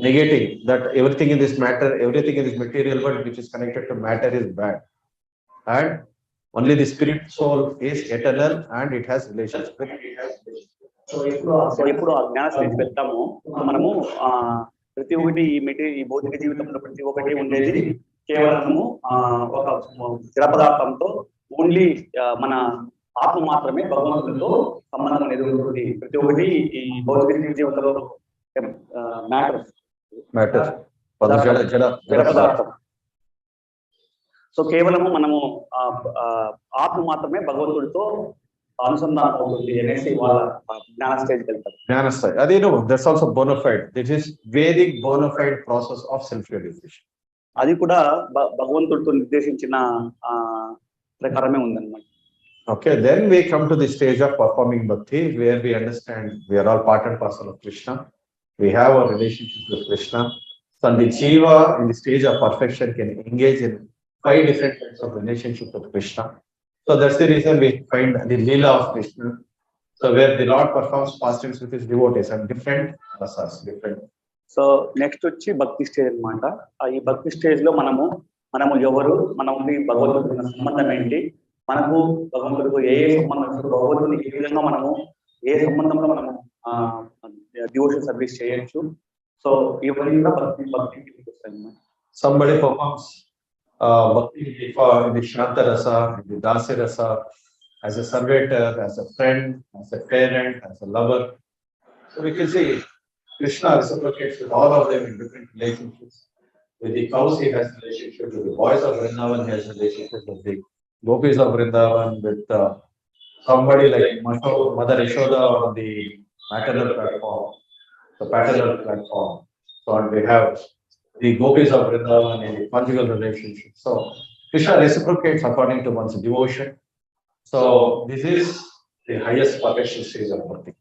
negating that everything in this matter, everything in this material world which is connected to matter is bad, and only the spirit soul is eternal and it has relationship with. So ఎప్పుడు ఆ జ్ఞాన స్థితికి వెళ్తామో మనము ప్రతి ఒక్కటి ఈ భౌతిక జీవితంలో ప్రతి ఒక్కటి ఉండేది కేవలము ఒక స్థిర పదార్థంతో, ఓన్లీ మన ఆత్మ మాత్రమే భగవంతుడితో సంబంధం అనేది ఉంటుంది. ప్రతి ఒక్కటి ఈ భౌతిక జీవితంలో మ్యాటర్ పదార్థం. సో కేవలము మనము ఆత్మ మాత్రమే భగవంతుడితో అనుసంధానం అవుతుంది అనేసి వాళ్ళ జ్ఞాన స్టేజ్కి వెళ్తారు. జ్ఞాన స్థాయి అది that's also bona fide. This is Vedic bona fide process of self realization. అది కూడా భగవంతుడితో నిర్దేశించిన ప్రకారమే ఉందన్నమాట. Okay, then we come to the stage of performing bhakti, where we understand we are all part and parcel of Krishna. We have a relationship with Krishna. So the Jiva in the stage of perfection can engage in 5 different kinds of relationship with Krishna. So that's the reason we find the Leela of Krishna. So where the Lord performs fastings with his devotees and different rasas, different. So next వచ్చి భక్తి stage అనమాట. ఈ భక్తి stage లో మనము ఎవరు, మనకి భగవంతుడికి ఉన్న సంబంధం ఏంటి, మనకు భగవంతుడికి ఏ సంబంధం, భగవంతుడిని ఏ విధంగా మనము ఏ సంబంధంలో మనము డివోషన్ సర్వీస్ చేయొచ్చు. సో ఇవన్నీ కూడా భక్తి వస్తాయి. Somebody performs bhakti in the Shanta Rasa, in the Dasi Rasa, as a servitor, as a friend, as a parent, as a lover. So we can see Krishna reciprocates with all of them in different relationships. With the cows he has relationship, with the boys of Vrindavan he has relationship, with the gopis of Vrindavan, with somebody like Mother Yashoda on the maternal platform, the paternal platform. So and we have the gopis of Vrindavan in the conjugal relationship. So Krishna reciprocates according to one's devotion. So this is the highest perfection stage of bhakti.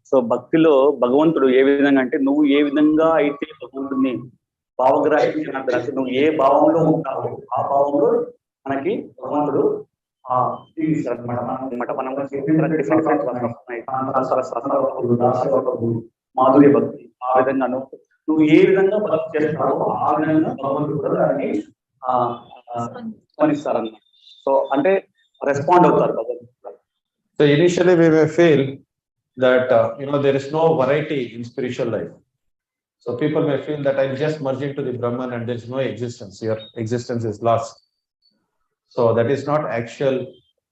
So భక్తిలో భగవంతుడు ఏ విధంగా అంటే, నువ్వు ఏ విధంగా అయితే భగవంతుడిని భావగ్రాహి, నువ్వు ఏ భావంలో ఉంటావో ఆ భావంలో మనకి భగవంతుడు అనమాట. మనం డిఫరెంట్ మాధుర్య భక్తి ఆ విధంగా నువ్వు ఏ విధంగా భక్తి చేస్తావో ఆ విధంగా భగవంతుడు కూడా దాన్ని స్పందిస్తారన్నమాట. సో అంటే రెస్పాండ్ అవుతారు భగవంతుడు. So initially we may feel that there is no variety in spiritual life. So people may feel that I'll just merge into the Brahman and there is no existence. Your existence is lost. So that is not actual.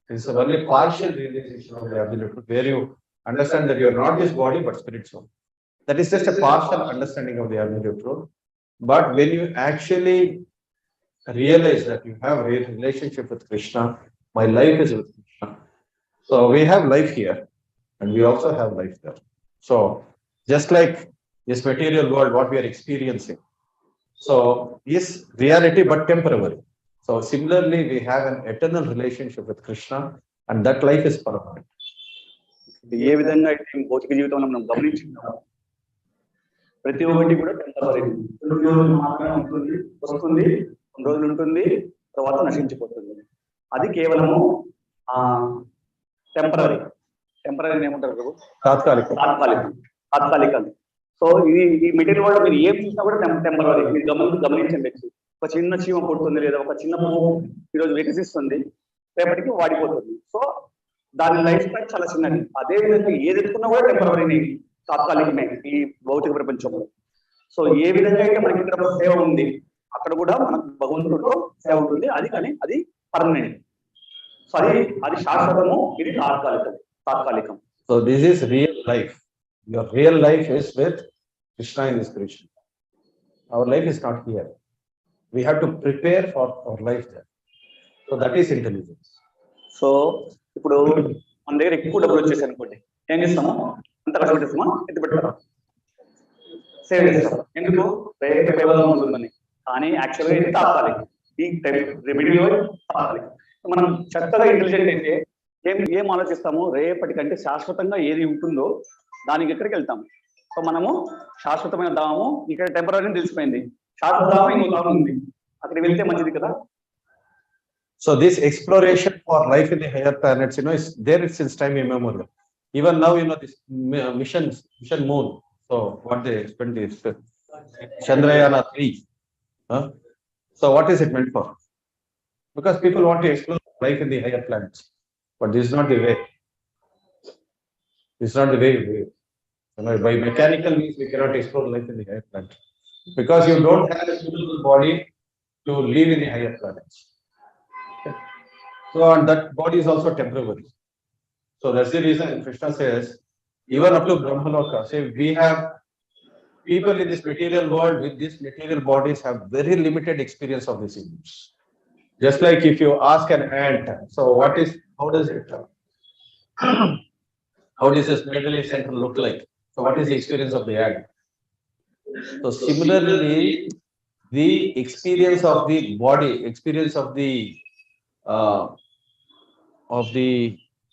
It's a very partial realization of the absolute truth, where you understand that you are not this body but spiritual. That is just a partial understanding of the absolute truth. But when you actually realize that you have a relationship with Krishna, my life is with Krishna. So we have life here and we also have life there. So just like this material world, what we are experiencing, so is reality but temporary. So similarly, we have an eternal relationship with Krishna and that life is permanent. ఏ విధంగా అయితే భౌతిక జీవితంలో మనం గమనించుకున్నాం, ప్రతి ఒక్కటి కూడా temporary. కొన్ని రోజులు మాత్రమే ఉంటుంది, వస్తుంది, కొన్ని రోజులు ఉంటుంది, తర్వాత నశించిపోతుంది. అది కేవలము టెంపరరీ. టెంపరరీ ఏమంటారు? తాత్కాలికం. సో ఈ మెటీరియల్ వల్ల మీరు ఏం చూసినా కూడా టెంపరరీ. మీరు గమనించండి. ఒక చిన్న చీమ పుడుతుంది లేదా ఒక చిన్న పువ్వు ఈరోజు వికసిస్తుంది, రేపటికి వాడిపోతుంది. సో దాని లైఫ్ స్టైల్ చాలా చిన్నది. అదే విధంగా ఏది ఎత్తుకున్నా కూడా టెంపరరీ, తాత్కాలికమే ఈ భౌతిక ప్రపంచంలో. సో ఏ విధంగా అయితే మనకి ఇక్కడ సేవ ఉంది, అక్కడ కూడా మనకు భగవంతుడితో సేవ ఉంటుంది. అది పర్మనెంట్. సో అది శాశ్వతము, ఇది తాత్కాలికం. So this is real life. Your real life is with Krishna in this creation. Our life is not here. We have to prepare for our life there. So that is intelligence. So ఇప్పుడు మన దగ్గర ఎక్కువ డబ్బులు వచ్చేసి అనుకోండి, ఏం చేస్తాము? అంత కష్టపెట్టేస్తామా? ఎత్తి పెడతారా? సేవ్ చేస్తాం. ఎందుకు? రేపు ఉంటుందని. కానీ యాక్చువల్గా ఇది తాత్కాలికం. ఈ రెమెడీలో తాత్కాలికం. మనం చక్కగా ఇంటెలిజెంట్ అయితే ఏం ఆలోచిస్తాము? రేపటికంటే శాశ్వతంగా ఏది ఉంటుందో దానికి ఎక్కడికి వెళ్తాము. సో మనము శాశ్వతమైన దాము ఇక్కడ టెంపరీ తెలిసిపోయింది, శాశ్వత దాము ఇంకో దాము ఉంది, అక్కడికి వెళ్తే మంచిది కదా. So this exploration for life in the higher planets, is there since time immemorial. Even now, this mission moon. So what they spent is Chandrayaan-3. So what is it meant for? Because people want to explore life in the higher planets, but this is not the way. This is not the way you do it. By mechanical means, we cannot explore life in the higher planets because you don't have a suitable body to live in the higher planets. So and that body is also temporary. So that's the reason Krishna says, even up to Brahmaloka, say we have people in this material world with these material bodies have very limited experience of this image. Just like if you ask an ant, so how does this medullary center look like? So what is the experience of the ant? So similarly, the experience of the body, experience of the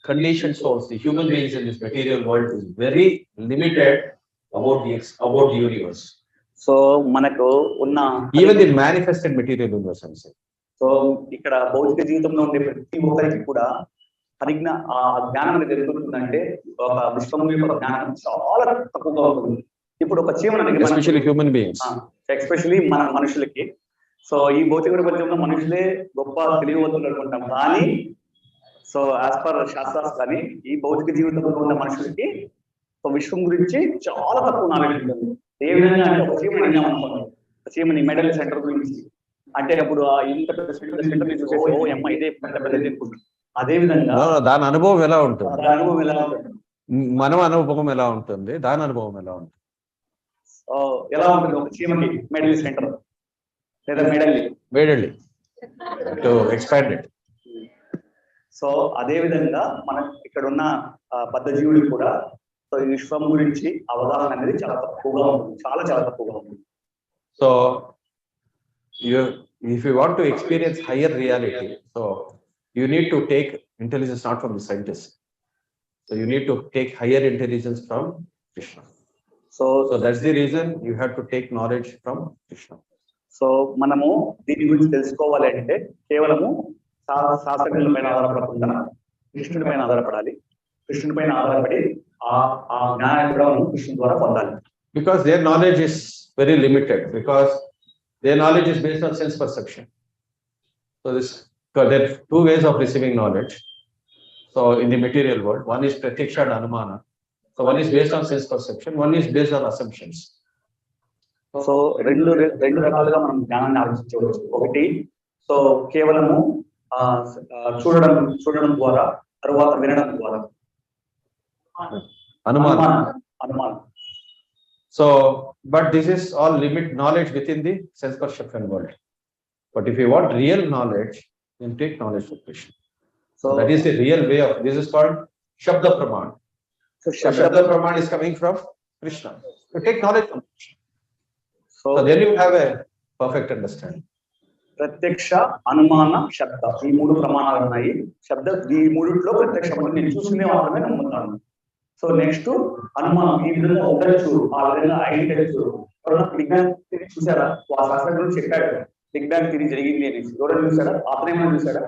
conditioned souls, the human beings in this material world is very limited about the universe. So manaku unna even the manifested material universe, I'm saying. So ఇక్కడ భౌతిక జీవితంలో ఉండే ప్రతి ఒక్కరికి కూడా జ్ఞానం అనేది ఎదుగుతుందంటే ఒక విశ్వం యొక్క జ్ఞానం చాలా తక్కువగా ఉంటుంది. ఇప్పుడు ఒక చీమని ఎస్పెషల్లీ హ్యూమన్ బీయింగ్స్, ఎస్పెషల్లీ మన మనుషులకి. సో ఈ భౌతిక ప్రపంచంలో మనుషులే గొప్ప తెలియవద్దు అనుకుంటాం, కానీ సో యాజ్ పర్ శాస్త్రాస్ కానీ ఈ భౌతిక జీవితంలో ఉన్న మనుషులకి విశ్వం గురించి చాలా తక్కువ నాలెడ్జ్ ఉంటుంది. ఏ విధంగా అంటే ఒక చీమని అన్నాం అనుకోండి, చీమని మెడల్ సెంటర్ గురించి అంటే అప్పుడు ఇంత సెంటర్ చూసేసి ఓ అమ్మ ఇదే పెద్ద అనుకుంటుంది. అదే విధంగా దాని అనుభవం ఎలా ఉంటుంది, మన అనుభవం ఎలా ఉంటుంది, దాని అనుభవం ఎలా ఉంటుంది, ఎలా ఉంటుంది ఒక చీమకి మెడల్ సెంటర్ లేదా medal to expand it. So అదే విధంగా మన ఇక్కడ ఉన్న బద్ధ జీవులు కూడా సో ఈ విశ్వం గురించి అవగాహన అనేది చాలా తక్కువగా ఉంటుంది, చాలా తక్కువగా ఉంటుంది. So if you want to experience higher reality, so you need to take intelligence not from the scientists. So you need to take higher intelligence from Krishna. So that's the reason you have to take knowledge from Krishna. So మనము దీని గురించి తెలుసుకోవాలి అంటే కేవలము శాస్త్రజ్ఞుల పైన ఆధారపడకుండా కృష్ణుడి పైన ఆధారపడాలి. కృష్ణుడి పైన ఆధారపడి ఆ జ్ఞానం కూడా మనం కృష్ణుడి ద్వారా పొందాలి. Because their knowledge is very limited, because their knowledge is based on sense perception. So there are two ways of receiving knowledge. So in the material world, one is pratiksha and anumana. So one is based on sense perception, one is based on assumptions. So రెండు రకాలుగా మనం జ్ఞానాన్ని ఆర్జించవచ్చు. ఒకటి so కేవలము చూడడం ద్వారా, తర్వాత వినడం ద్వారా. అనుమానం. So, but this is all limit knowledge within the sense perception world. But if you want real knowledge, then take knowledge from Krishna. So that is the real way of, this is called Shabda Praman. So Shabda Praman is coming from Krishna. So take knowledge from Krishna. So then you have a perfect understanding. ప్రత్యక్ష, అనుమాన, శబ్ద ఈ మూడు ప్రమాణాలు ఉన్నాయి. శబ్ద ఈ మూడిట్లో ప్రత్యక్షం నేను చూసుకునే మాత్రమే నమ్ముతాను. సో నెక్స్ట్ అనుమానం, ఈ విధంగా ఉండొచ్చు, ఆ విధంగా అయ్యిండొచ్చు. బిగ్ బ్యాంగ్ థియరీ చూసారా? ఆ శాస్త్రజ్ఞుడు చెప్పాడు బిగ్ బ్యాంగ్ థియరీ జరిగింది అని. ఎవరైనా చూసాడా? అతనేమైనా చూసాడా?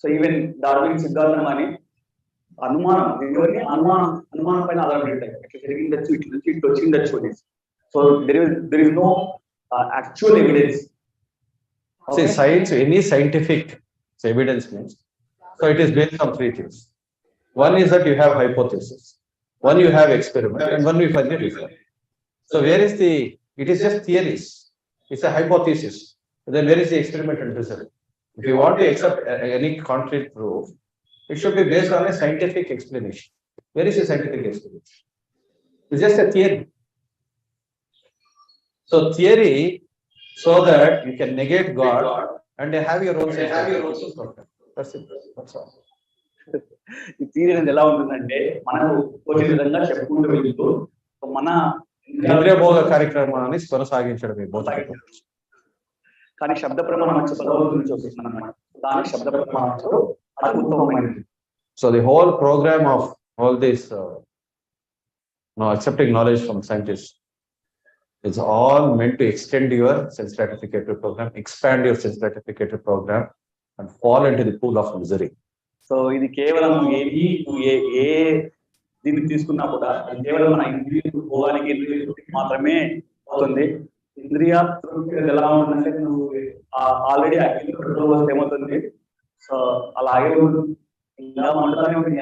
సో ఈవెన్ డార్విన్, సిద్ధాంతం అని అనుమానం, ఇవన్నీ అనుమానం పైన ఆధారపడి ఉంటాయి. ఇట్లా జరిగిండొచ్చు, ఇట్లా నుంచి ఇట్లా వచ్చిండొచ్చు అని. So there is no actual evidence. See, science, any scientific evidence means, so it is based on three things. One is that you have hypothesis, one you have experiment, and one you find the result. So where is it is just theories, it's a hypothesis. Then where is the experiment and result? If you want to accept any concrete proof, it should be based on a scientific explanation. Where is the scientific explanation? It's just a theory. So theory, so that you can negate God and have your own sense. That's it. That's all. ఈ theory అనేది ఎలా ఉంటుందంటే, మనకు వచ్చే విధంగా చెప్పుకుంటూ వెళ్తూ మన ఇంద్రియభోగ కార్యక్రమాన్ని కొనసాగించడమే. కానీ శబ్ద ప్రమాణం వచ్చే భగవంతుడి నుంచి వస్తుంది అన్నమాట. దాని శబ్ద ప్రమాణంతో అద్భుతమైనది. So the whole program of all this accepting knowledge from scientists, it's all meant to extend your sense gratificatory program, expand your sense gratificatory program, and fall into the pool of misery. So ఇది కేవలం ఏ దీన్ని తీసుకున్నా కూడా కేవలం మన ఇంద్రియ భోగానికి, ఇంద్రియ తృప్తికి మాత్రమే అవుతుంది. ఇంద్రియ తృప్తి ఎలా ఉంటుందంటే, నువ్వు ఆల్రెడీ అగ్నిలో వస్తే ఏమవుతుంది, సో అలాగే ఇలా ఉండటానే ఉంటుంది.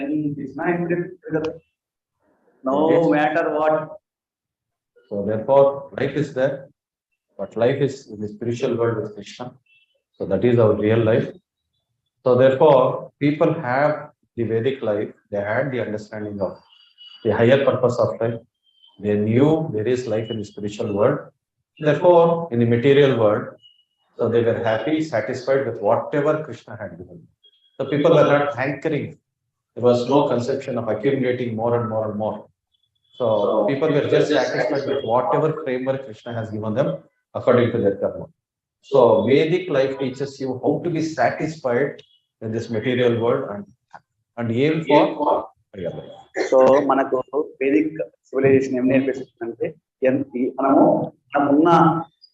No matter what. So therefore, life is there, but life is in the spiritual world with Krishna. So that is our real life. So therefore, people have the Vedic life. They had the understanding of the higher purpose of life. They knew there is life in the spiritual world. Therefore, in the material world, so they were happy, satisfied with whatever Krishna had given. So people were not hankering. There was no conception of accumulating more and more and more. So people were just satisfied with whatever framework Krishna has given them according to their karma. So Vedic life teaches you how to be satisfied in this material world and aim for real life. So మనకు Vedic civilisation ఏం నేర్పిస్తుందంటే, మనకున్న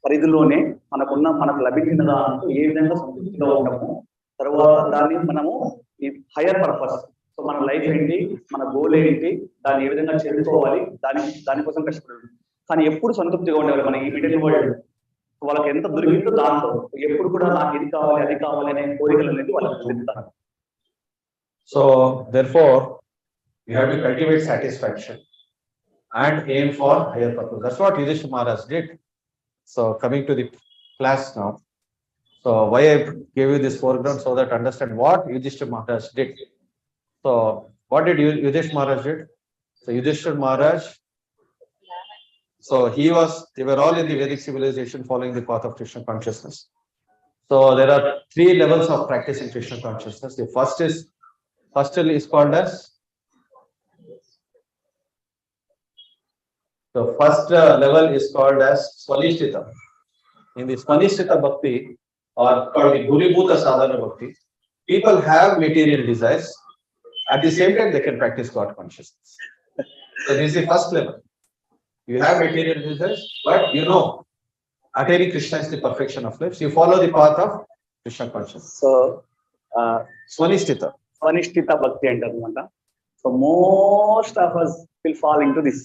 పరిధిలోనే మనకు లభించిన దాంతో ఏ విధంగా సంతృప్తిగా ఉండము, తర్వాత దాన్ని మనము ఈ హైయర్ పర్పస్, సో మన లైఫ్ ఏంటి, మన గోల్ ఏంటి, దాన్ని ఏ విధంగా చేరుకోవాలి, దానికోసం కష్టపడాలి. కానీ ఎప్పుడు సంతృప్తిగా ఉండేవారు మన ఈ మిడిల్ వరల్డ్. వాళ్ళకి ఎంత దొరికిందో దాంతో ఎప్పుడు కూడా నాకు ఇది కావాలి, అది కావాలి అనే కోరికలు అనేది వాళ్ళకి చెప్తారు. So therefore, you have to cultivate satisfaction and aim for higher purpose. That's what Yudhishthira Maharaj did. So coming to the class now. So why I gave you this foreground, so that understand what Yudhishthira Maharaj did. So what did Yudhishthira Maharaj did? So Yudhishthira Maharaj, so they were all in the Vedic civilization following the path of Krishna consciousness. So there are three levels of practicing Krishna consciousness. The first is called as, the first level is called as Swanishtita. In the Swanishtita Bhakti, or called the Guribhuta Sadhana Bhakti, people have material desires. At the same time, they can practice God consciousness. So this is the first level. You have material desires, but you know, attaining Krishna is the perfection of life. So you follow the path of Krishna consciousness. So Swanishtita. స్వనిష్ఠిత భక్తి అంటారు అనమాట. So most of us will fall into this.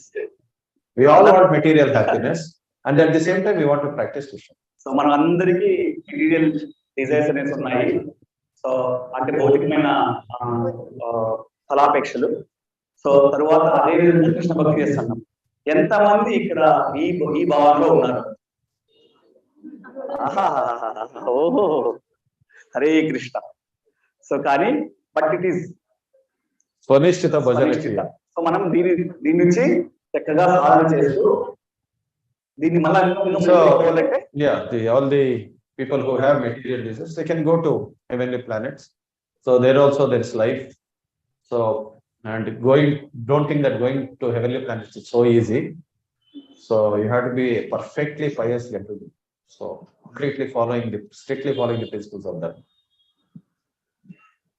We all want material happiness, and at the same time we want to practice Krishna. So మనం అందరికీ material desires అనేవి ఉన్నాయి. So అంటే భౌతికమైన ఫలాపేక్షలు. So తరువాత అదే విధంగా కృష్ణ భక్తి చేస్తున్నాం. ఎంతమంది ఇక్కడ ఈ భావంలో ఉన్నారు? ఓహో, హరే కృష్ణ. సో కానీ but it is Swanishtita bhajana kriya. So మనం దీని నుంచి చక్కగా సాధన చేస్తూ దీన్ని మళ్ళీ all the people who have material desires, they can go to heavenly planets. So there also there is life. So and don't think that going to heavenly planets is so easy. So you have to be perfectly pious gentleman. So strictly following the principles of that.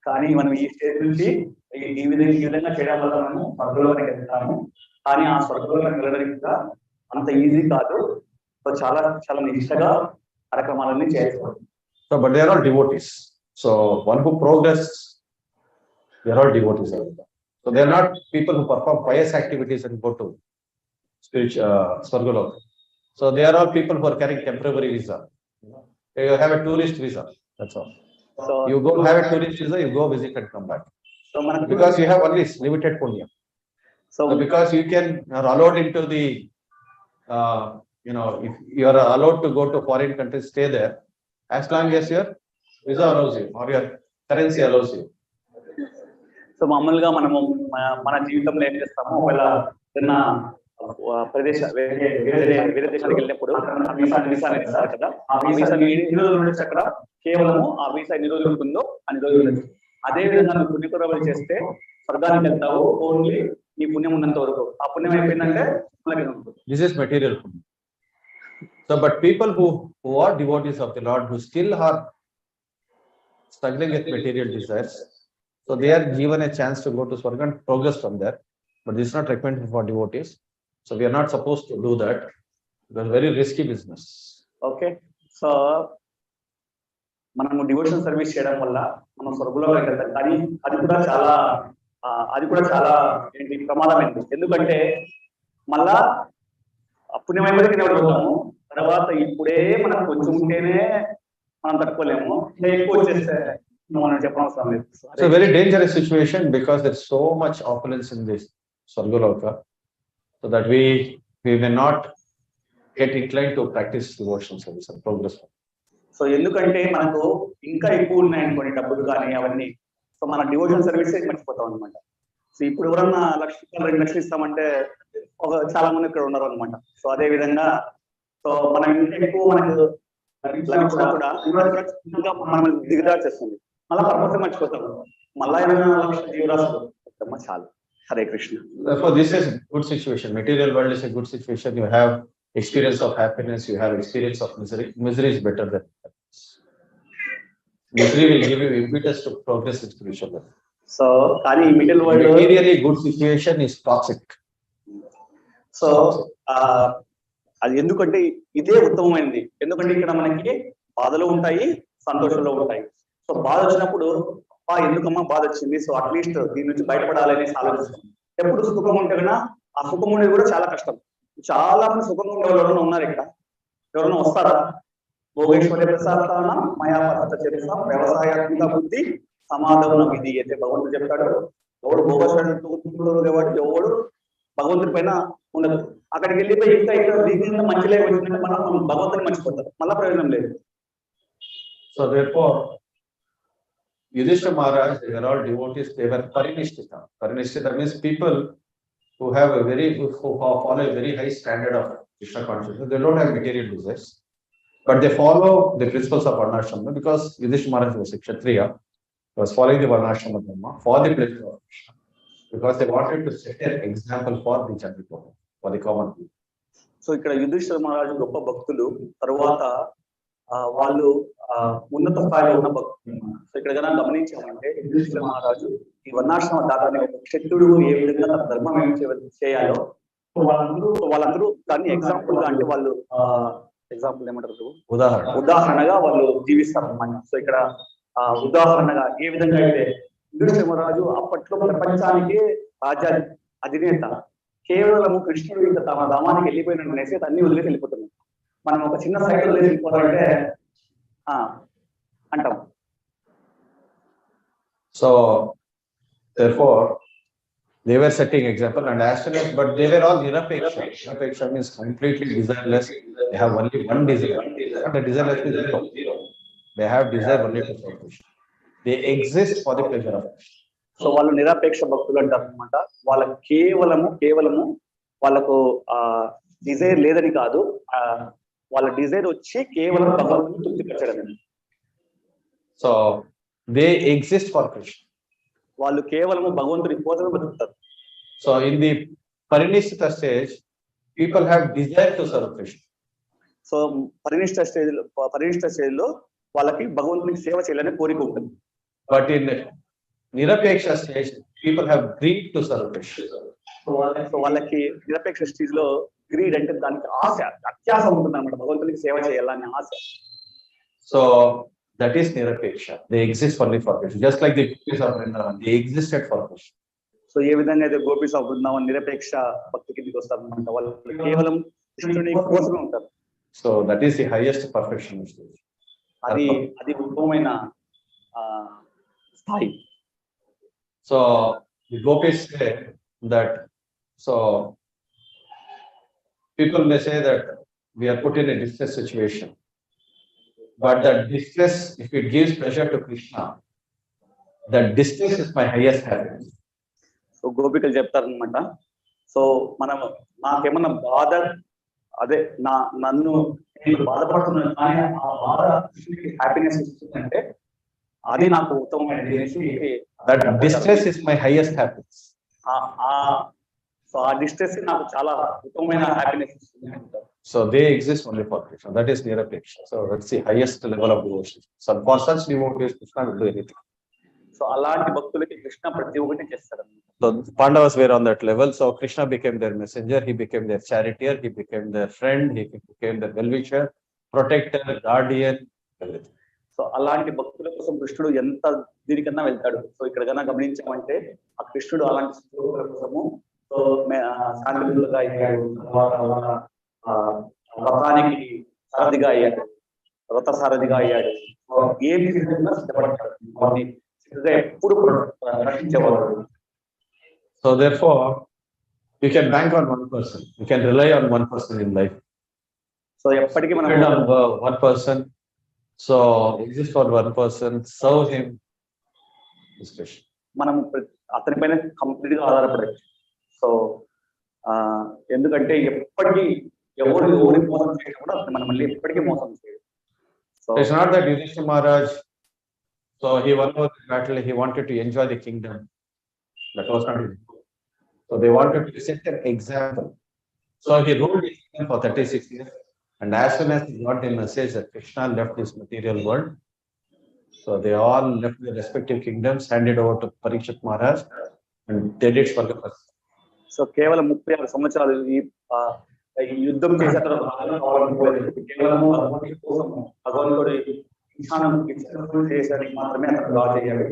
కానీ మనం ఈ stage నుంచి ఈ విధంగా చేయడం వల్ల మనము స్వర్గంలోకి వెళ్తాము. కానీ ఆ స్వర్గంలోకి వెళ్ళడానికి కూడా అంత ఈజీ కాదు. సో చాలా చాలా నిష్ఠగా కార్యక్రమాలన్నీ చేస్తాం. So but they are all devotees. So one who progress, they are all devotees. So they are not people who perform pious activities and go to spiritual Swargaloka. So they are all people who are carrying temporary visa. They have a tourist visa. That's all. So you go have a tourist visa, you go visit and come back. So because you have only limited punya. So because you are allowed into the if you are allowed to go to foreign countries, stay there as long as your visa allows you or your currency allows you. So మామూలుగా మనము మన జీవితంలో ఏం చేస్తాము, ఒకవేళ ఏదైనా వేరే దేశానికి వెళ్ళినప్పుడు వీసా ఇస్తారు కదా. ఆ వీసా ఎన్ని రోజులు ఉండొచ్చు అక్కడ? కేవలము ఆ వీసా ఎన్ని రోజులు ఉంటుందో అన్ని రోజులు ఉండొచ్చు. అదే విధంగా నువ్వు పుణ్యకర్మలు చేస్తే స్వర్గానికి వెళ్తావు ఓన్లీ నీ పుణ్యం ఉన్నంత వరకు. ఆ పుణ్యం అయిపోయిందంటే this is material punya. So but people who are devotees of the Lord, who still are struggling with material desires, so they are given a chance to go to Swarga and progress from there. But this is not recommended for devotees. So we are not supposed to do that. It's very risky business. Okay. So మనము devotional service చేయడం వల్ల మనం స్వర్గంలోకి వెళ్తాం. కానీ అది కూడా చాలా ప్రమాదమైనది. ఎందుకంటే మళ్ళా పుణ్యమైనది నిలబడతాము. తర్వాత ఇప్పుడే మనం కొంచెం ఉంటేనే మనం తట్టుకోలేము, ఎక్కువ వచ్చేస్తే మనం చెప్పనవసరం లేదు. It's a very dangerous situation because there's so much opulence in this Swargaloka, so that we may not get inclined to practice devotional service and progress. So ఎందుకంటే మనకు ఇంకా ఎక్కువ ఉన్నాయనుకోండి డబ్బులు కానీ అవన్నీ, సో మన డివోషనల్ సర్వీస్ మర్చిపోతాం అనమాట. సో ఇప్పుడు ఎవరన్నా 1,00,000 2 లక్షలు ఇస్తామంటే చాలా మంది ఇక్కడ ఉన్నారు అనమాట. సో అదే విధంగా సో మనం ఇంకా ఎక్కువ మనకు లభించినా కూడా ఇంకా మనం దిగజారు చేస్తుంది. మళ్ళీ పర్పస్ మర్చిపోతాం. మళ్ళా ఏమైనా 1,00,000 జీవరాశులు చాలు. Hare Krishna. Therefore this is a good situation. Material world is a good situation. You have experience of happiness, you have experience of misery. Misery is better than happiness. Misery will give you impetus to progress in spiritual life. So కానీ middle world materially good situation is toxic. So అది ఎందుకంటే ఇదే ఉత్తమమైనది. ఎందుకంటే ఇక్కడ మనకి బాధలు ఉంటాయి, సంతోషంలో ఉంటాయి. సో బాధ వచ్చినప్పుడు ఎందుకమ్మా బాధ వచ్చింది, సో అట్లీస్ట్ దీని నుంచి బయటపడాలని ఆలోచిస్తాం. ఎప్పుడు సుఖం ఉంటే కన్నా ఆ సుఖం ఉండేది కూడా చాలా కష్టం. చాలా మంది సుఖంగా ఉండే వాళ్ళు ఎవరైనా ఉన్నారు ఇక్కడ? ఎవరైనా వస్తారా? భోగేశ్వర ప్రసాదాన మయాపత చేత వ్యవసాయాత్మక బుద్ధి సమాధానం విధి అయితే భగవంతుడు చెప్తాడు. ఎవడు భోగేశ్వరుడు ఎవడు భగవంతుడి పైన ఉండదు. అక్కడికి వెళ్ళిపోయి ఇంకా ఇక్కడ దీని మంచి లేక వచ్చినట్టు మనం భగవంతుని మర్చిపోతాం, మళ్ళా ప్రయోజనం లేదు. So therefore Yudhishthira Maharaj, they were all devotees, they were Parinishthita. Parinishthita means people who follow a very high standard of Krishna consciousness. They don't have material desires, but they follow the principles of Varnashrama, because Yudhishthira Maharaj was a Kshatriya, was following the Varnashrama Dharma for the pleasure of Krishna, because they wanted to set an example for the general public, for the common people. So ఇక్కడ యుధిష్ఠిర మహారాజు గొప్ప భక్తులు, తరువాత వాళ్ళు ఉన్నత స్థాయిలో ఉన్న భక్తులు. సో ఇక్కడ కన్నా గమనించామంటే యుధిష్ఠిర మహారాజు ఈ వర్ణాశ్రమ దాటాన్ని ఒక క్షత్రుడు ఏ విధంగా తన ధర్మం ఏం చేయాలో వాళ్ళందరూ దాన్ని ఎగ్జాంపుల్ గా, అంటే వాళ్ళు ఎగ్జాంపుల్ ఏమంటారు, ఉదాహరణ. ఉదాహరణగా వాళ్ళు జీవిస్తారు అన్నమాట. సో ఇక్కడ ఉదాహరణగా ఏ విధంగా అయితే యుధిష్ఠిరరాజు అప్పట్లో ప్రపంచానికి రాజా అధినేత, కేవలము కృష్ణుడు ఇంకా తమ ధామానికి వెళ్ళిపోయినట్టు అనేసి అన్ని వదిలేసి వెళ్ళిపోతున్నాం. మనం ఒక చిన్న సైకిల్ వదిలేసి వెళ్ళిపోవాలంటే అంటాం. So therefore they were setting example and astronauts, but they were all nirapeksha. Nirapeksha means completely desireless. They have only one desire. Not the desireless is zero. They have desire only to serve Krishna. They exist for the pleasure of Krishna. So వాళ్ళు నిరపేక్ష భక్తులు అంటారు అనమాట. వాళ్ళకి కేవలము వాళ్ళకు Dzire లేదని కాదు, వాళ్ళ డిజైర్ వచ్చి కేవలం భగవంతుని తృప్తిపరచడం. So they exist for Krishna. వాళ్ళు కేవలము భగవంతుని కోసమే బతుకుతారు. So in the parinishita stage, people have desire to serve Krishna. So పరినిష్ట స్టేజ్ లో వాళ్ళకి భగవంతునికి సేవ చేయాలని కోరిక ఉంటుంది. But in nirapeksha stage, people have greed to serve Krishna. So వాళ్ళకి నిరపేక్ష స్టేజ్ లో గ్రీడ్ అంటే దానికి ఆశ, అత్యాశ ఉంటుంది అన్నమాట, భగవంతునికి సేవ చేయాలని ఆశ. So that is nirapeksha. They exist only for Krishna. Just like the gopis of Vrindavan, they existed for Krishna. So ఏ విధంగా అయితే గోపీస్ ఆఫ్ బృందావన్ నిరపేక్ష భక్తి కిందకి వస్తారు అనమాట. వాళ్ళు కేవలం కృష్ణుని కోసమే ఉంటారు. So that is the highest perfection stage. అది ఉత్తమమైన స్థాయి. So the gopis say that, so people may say that we are put in a distress situation, but that distress, if it gives pleasure to Krishna, that distress is my highest happiness. So గోపికలు చెప్తారనమాట. So మనం నాకేమన్నా బాధ, అదే నన్ను నేను బాధపడుతున్నాను కానీ ఆ బాధ హ్యాపీనెస్ ఇస్తుందంటే అది నాకు ఉత్తమమైనది. That distress is my highest happiness. So ఆ డిస్ట్రెస్ నాకు చాలా ఉత్తమమైన హ్యాపీనెస్ ఇస్తుంది. So they exist only for Krishna. That is nirapeksha. So that's the highest level of devotion. So for such devotees, Krishna will do anything. So అలాంటి భక్తులకి కృష్ణ ప్రతి ఒక్కటి చేస్తారు. So Pandavas were on that level. So Krishna became their messenger. He became their charioteer. He became their friend. He became their well-wisher, protector, guardian, everything. So అలాంటి భక్తుల కోసం కృష్ణుడు ఎంత దీనికన్నా వెళ్తాడు. సో ఇక్కడ కన్నా గమనించామంటే ఆ కృష్ణుడు అలాంటి భక్తుల కోసము సో శాంతిగా అయ్యాడు, రథానికి సారథిగా అయ్యాడు, రథ సారథిగా అయ్యాడు. ఏమి సిద్ధపడతాడు, ఎప్పుడు రక్షించేవాడు. So therefore, you can bank on one person. You can rely on one person in life. So ఎప్పటికీ మనం Depend on one person. So exist for one person, serve him. మనం అతని పైన కంప్లీట్ గా ఆధారపడచ్చు. సో ఎందుకంటే ఎప్పటికీ ఎవరి మోసం చేయడం కూడా మనం మళ్ళీ ఎప్పటికీ మోసం చేయడం. So it's not that Yudhishthira Maharaj, so he won over the battle, he wanted to enjoy the kingdom. That was not his goal. So they wanted to set an example. So he ruled the kingdom for 36 years. And as soon as he got the message that Krishna left this material world, so they all left their respective kingdoms, handed over to Parikshit Maharaj, and they did Swarga. So కేవలం 36 సంవత్సరాలు ఈ యుద్ధం చేసే కేవలం భగవంతుడి చేసేదానికి మాత్రమే అతను డ్రా చేయాలి.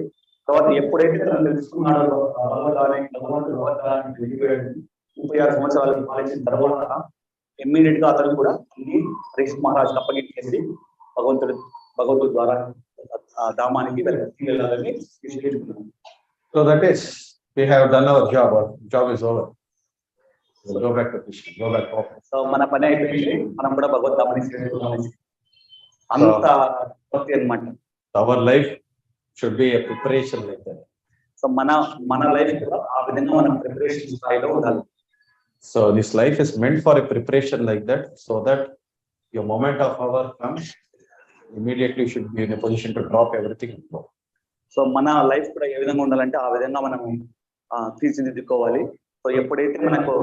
తర్వాత ఎప్పుడైతే తను తెలుసుకున్నాడో భగవంతుడు 36 సంవత్సరాలు పాలించిన తర్వాత ఇమ్మీడియట్ గా అతను కూడా అన్ని పరీక్షిత్ మహారాజ్ అప్పగించేసి భగవంతుడి ద్వారా ధామానికి వెళ్ళాలని నిశ్చయించుకున్నాం. So that is, we have done our job. Our job is over. We'll go back to Krishna. Go back home. So మన పని అయిపోయింది, మనం కూడా భగవద్ధామాన్ని చేరుకున్నామని అంత భక్తి అన్నమాట. Our life should be a preparation like that. So మన లైఫ్ కూడా ఆ విధంగా మనం ప్రిపరేషన్ స్థాయిలో ఉండాలి. So this life is meant for a preparation like that, so that your moment of hour comes, immediately you should be in a position to drop everything and go. So మన life కూడా ఏ విధంగా ఉండాలంటే ఆ విధంగా మనం తీర్చిదిద్దుకోవాలి. So ఎప్పుడైతే మనకు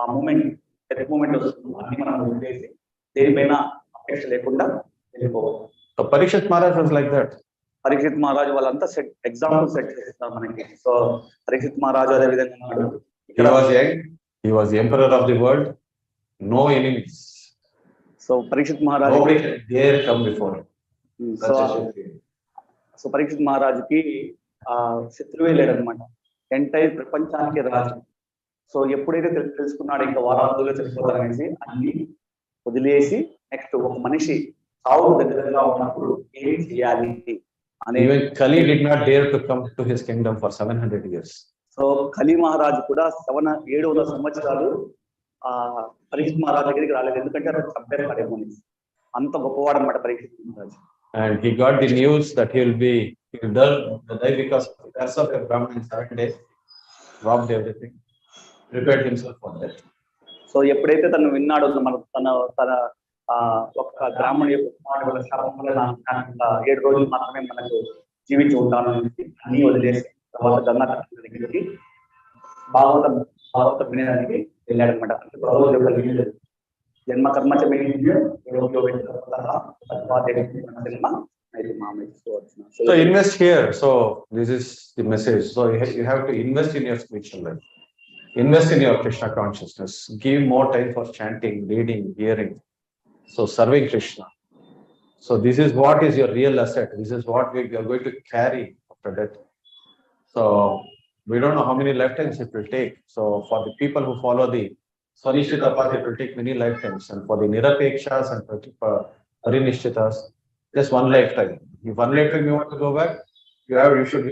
ఆ మూమెంట్ వస్తుందో అన్ని మనం వదిలేసి దేనిపైన అపేక్ష లేకుండా వెళ్ళిపోవాలి. So Parikshit Maharaj was like that. Parikshit మహారాజు వాళ్ళంతా ఎగ్జాంపుల్ సెట్ చేస్తారు మనకి. సో పరీక్షిత్ మహారాజు అదే విధంగా ఉన్నాడు. He was young. He was the emperor of the world. No enemies. So Parikshit Maharaj Nobody can dare come before him. So Such a shakti. So Parikshit మహారాజుకి శత్రువే లేడనమాట, entire ప్రపంచానికి రాజు. సో ఎప్పుడైతే తెలుసుకున్నాడు ఇంకా వారం రోజుల్లో చనిపోతారనేసి అన్ని వదిలేసి నెక్స్ట్ ఒక మనిషి సావు దగ్గరగా ఉన్నప్పుడు ఏం చేయాలి అనే. Even Kali did not dare to come to his kingdom for 700 years. So కలి మహారాజు కూడా 700 సంవత్సరాలు పరీక్షిత్ మహారాజు దగ్గరికి రాలేదు, ఎందుకంటే అతను చంపేస్తాడేమో అని. అంత గొప్పవాడు అనమాట పరీక్షిత్ మహారాజు. And he got the news that he will die because of the curse of a Brahman in 7 days, robbed everything, prepared himself for that. So ఎప్పుడైతే తను విన్నాడో తన ఒక బ్రాహ్మణుడి యొక్క కుమారుడి వల్ల శాపం వల్ల 7 రోజులు మాత్రమే మనకు జీవించి ఉంటాను అని అన్ని వదిలేసి తర్వాత గంగా దగ్గరికి భాగవతం వినడానికి వెళ్ళాడు అనమాట. అంటే జన్మ కర్మ So invest here. So this is the message. So you have to invest in your spiritual life. Invest in your Krishna consciousness. Give more time for chanting, reading, hearing. So serving Krishna. So this is what is your real asset. This is what we are going to carry after death. So we don't know how many lifetimes it will take. So for the people who follow the Swanishchita path, it will take many lifetimes. And for the Nirapekshas and for Parinishchitas, just one lifetime. If one lifetime you want to go back, you should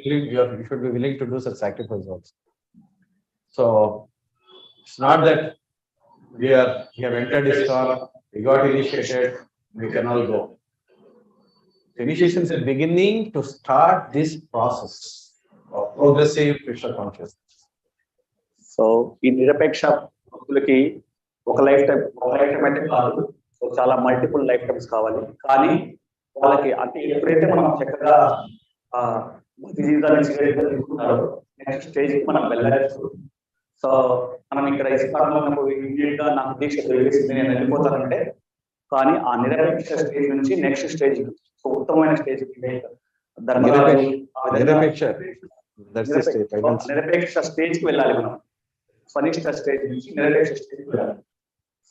be willing to do such sacrifice also. So it's not that we have entered ISKCON, we got initiated, we can all go. The initiation is the beginning to start this process of progressive Krishna consciousness. So in నిరపేక్ష భక్తులకి ఒక life time అయితే కాదు, so చాలా multiple life times కావాలి. కానీ వాళ్ళకి అంటే ఎప్పుడైతే మనం చక్కగా భక్తి జీవితాన్ని తీసుకుంటారో నెక్స్ట్ స్టేజ్ కి మనం వెళ్ళచ్చు. సో మనం ఇక్కడ ISKCON ఉన్నప్పుడు ఇమీడియట్ గా నాకు దీక్ష తెలియజేసింది నేను వెళ్ళిపోతానంటే, కానీ ఆ నిరపేక్ష స్టేజ్ నుంచి నెక్స్ట్ స్టేజ్ ఉత్తమమైన స్టేజ్ నిరపేక్ష స్టేజ్ కి వెళ్ళాలి మనం. ఫనిష్ట స్టేజ్ నుంచి నిరపేక్ష స్టేజ్ కి వెళ్ళాలి.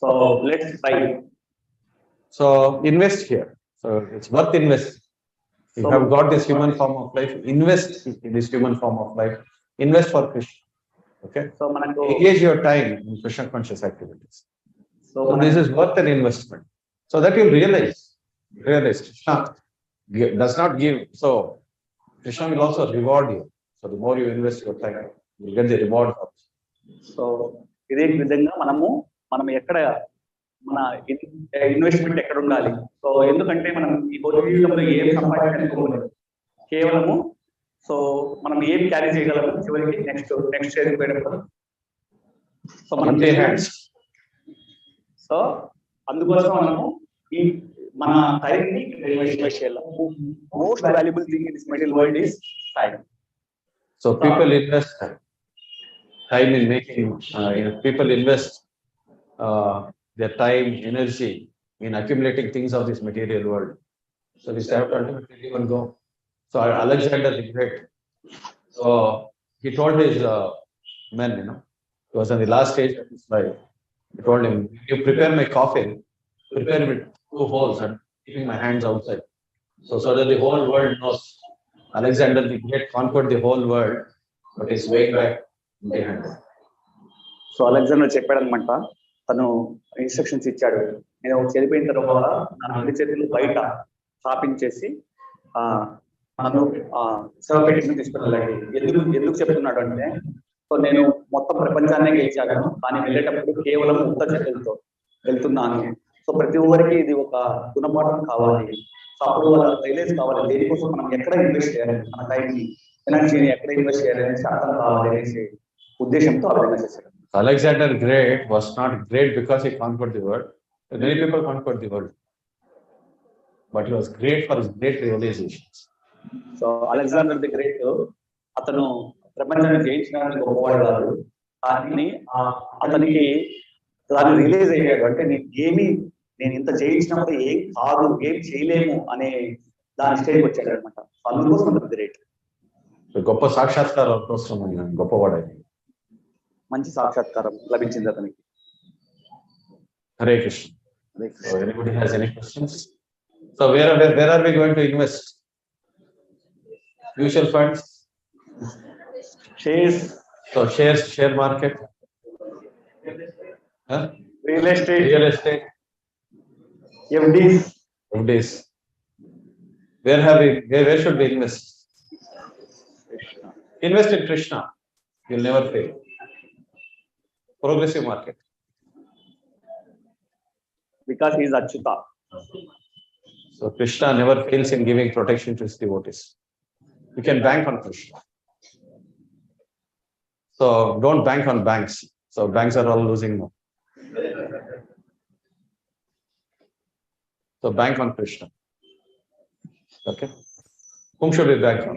So let's try. So invest here. So it's worth investing. You have got this human form of life. Invest in this human form of life. Invest for Krishna. Okay. So manako engage your time in Krishna conscious activities. So this is worth an investment. So that you'll realize Krishna does not give. So Krishna will also reward you. So the more you invest your time, you get the reward also. So ఇదే విధంగా మనం ఎక్కడ మన investment ఎక్కడ ఉండాలి. So ఎందుకంటే మనం ఈ భౌతికంలో ఏం సంపాదించుకోలేదు, కేవలము సో మనం ఏం క్యారీ చేయగలము చివరికి నెక్స్ట్ స్టేజ్ పోయినప్పుడు. సో మనం సో అందుకోసం మనము ఈ మన టైం ని ఇన్వెస్ట్ చేయాలి. Most valuable thing in this material world is time. So people invest time in making. People invest their time, energy in accumulating things of this material world. So we have to ultimately live and go. So Alexander the Great, so he told his men, he was in the last stage of his life. He told him, "You prepare my coffin, prepare with 2 holes and keeping my hands outside. So that the whole world knows Alexander the Great conquered the whole world, but he's way back empty-handed." So Alexander చెప్పాడు అనమాట, తను instructions ఇచ్చాడు, నేను చనిపోయిన తర్వాత నా 2 చేతులు బయట స్థాపించేసి నన్ను శవపేటను తీసుకెళ్ళాలి. ఎందుకు చెప్తున్నాడు అంటే, సో నేను మొత్తం ప్రపంచాన్ని గెలిచాను, కానీ వెళ్ళేటప్పుడు కేవలం ఉత్త చేతులతో వెళ్తున్నాను. సో ప్రతి ఒక్కరికి ఇది ఒక గుణపాఠం కావాలి. సో అప్పుడు వాళ్ళ రిలీజ్ కావాలి, దేనికోసం మనం ఎక్కడ ఇన్వెస్ట్ చేయాలి, మన టైంని ఎనర్జీని ఎక్కడ ఇన్వెస్ట్ చేయాలి అనేసి అర్థం కావాలి అనేసి ఉద్దేశంతో అర్థం చేశారు. Alexander Great was not great because he conquered the world. Many people conquered the world, but he was great for his great realizations. So Alexander the great అతను ప్రపంచాన్ని జయించడానికి గొప్పవాడు కాదు, కానీ అతనికి దాన్ని రిలీజ్ అయ్యాడు. అంటే నేను ఇంత జయించినప్పుడు ఏం కాదు, ఏం చేయలేము అనే దాని స్టేజ్కి వచ్చాడు అనమాట. అందుకోసం గ్రేట్. గొప్ప సాక్షాత్కారం కోసం గొప్పవాడు, మంచి సాక్షాత్కారం లభించింది అతనికి. Hare Krishna. So anybody has any questions? So where are we going to invest? Mutual funds? Shares, So share market? Huh? real estate, Real estate? FDs, FDs. Where should we invest? Invest in Krishna. You'll never fail. Progressive market. because he is Achyuta. So Krishna never fails in giving protection to his devotees. You can bank on Krishna. So don't bank on banks. So banks are all losing now. So bank on Krishna. Okay. Whom should we bank on?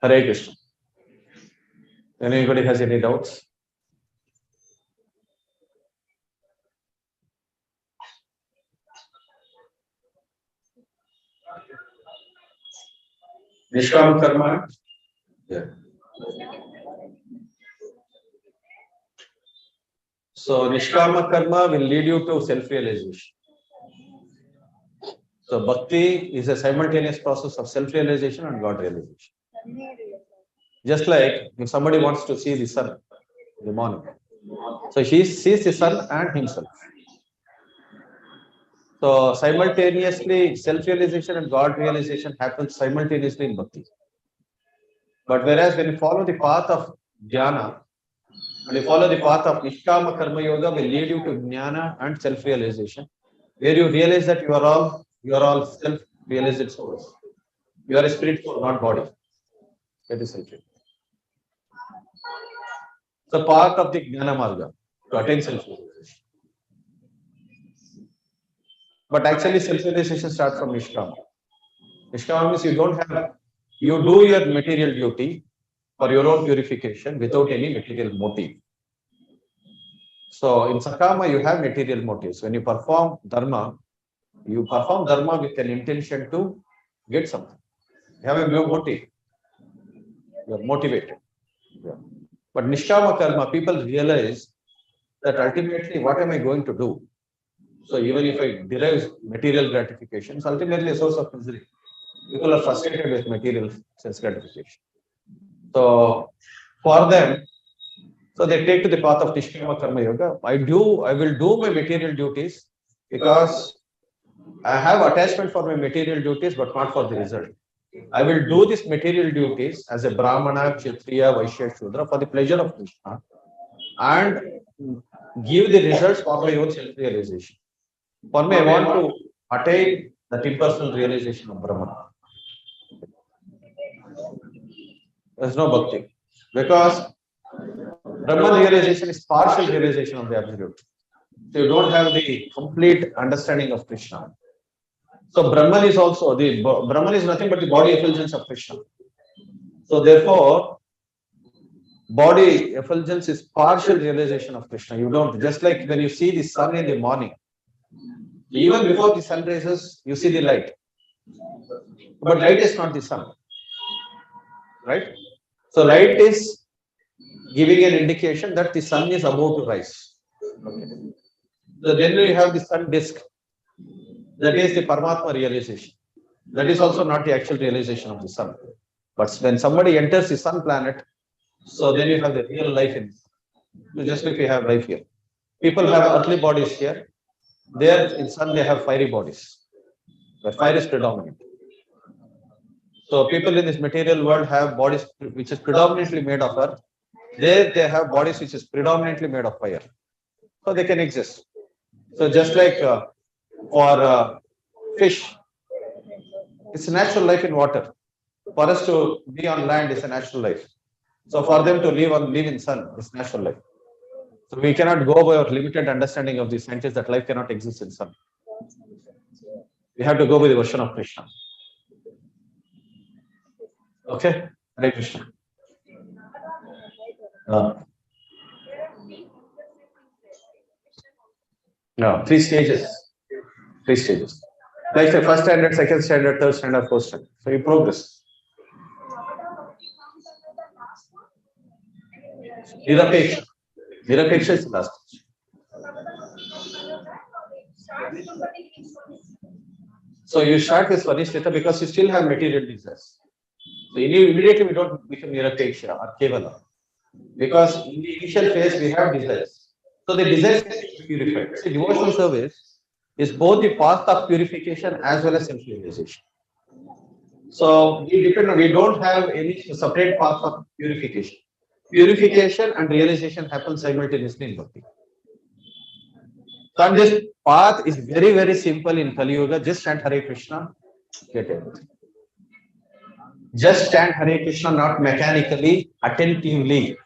Hare Krishna. Anybody has any doubts? Nishkama karma. Yeah. So Nishkama karma will lead you to self-realization. So bhakti is a simultaneous process of self-realization and God realization. Just like if somebody wants to see the sun in the morning, so he sees the sun and himself. So simultaneously, self-realization and God realization happens simultaneously in bhakti. But whereas when you follow the path of jnana, and you follow the path of Nishkama Karma Yoga will lead you to jnana and self-realization, where you realize that you are all self-realized souls. You are a spirit soul, not body. That is self. So part of the jnana marga to attain self-realization. But actually, self-realization starts from Nishkama. Nishkama means you do your material duty for your own purification without any material motive. So in Sakama, you have material motives. When you perform dharma with an intention to get something. You have a motive. You are motivated. Yeah. But Nishkama karma, people realize that ultimately, what am I going to do? So even if I derive material gratification, it's ultimately a source of misery. People are frustrated with material sense gratification. So for them, so they take to the path of Nishkama Karma Yoga. I will do my material duties because I have attachment for my material duties, but not for the result. I will do these material duties as a Brahmana, Kshatriya, Vaishya, Shudra for the pleasure of Krishna and give the results for my own self-realization. For me, I want to attain that impersonal realization of Brahman. There's no bhakti. Because Brahman realization is partial realization of the Absolute. So you don't have the complete understanding of Krishna. So Brahman is nothing but the body effulgence of Krishna. So therefore, body effulgence is partial realization of Krishna. You don't, just like when you see the sun in the morning, even before the sun rises, you see the light. But light is not the sun. Right? So light is giving an indication that the sun is about to rise. Okay. So then you have the sun disk. That is the Paramatma realization. That is also not the actual realization of the sun. But when somebody enters the sun planet, so then you have the real life in it. Just like we have life here. People have earthly bodies here. There in sun they have fiery bodies. Where fire is predominant. So people in this material world have bodies which is predominantly made of earth. There they have bodies which is predominantly made of fire. So they can exist. So just like for fish, it's a natural life in water. For us to be on land is a natural life. So for them to live in sun is natural life. So we cannot go by our limited understanding of the scientists that life cannot exist in sun. We have to go by the version of Krishna. Okay? Hare Krishna. No, 3 stages. 3 stages. Like the first standard, second standard, third standard, fourth standard. So you progress. Nirapeksha. Nirapeksha is the last stage. So you start with Swanisthita because you still have material desires. So immediately we don't become Nirapeksha or Kevala. Because in the initial phase we have desires. So the desires are purified. So devotional service is both the path of purification as well as self-realization. So we don't have any separate path of purification. Purification and realization happen simultaneously in bhakti. So and this path is very, very simple in Kali Yuga. Just chant Hare Krishna, get it. Just chant Hare Krishna, not mechanically, attentively.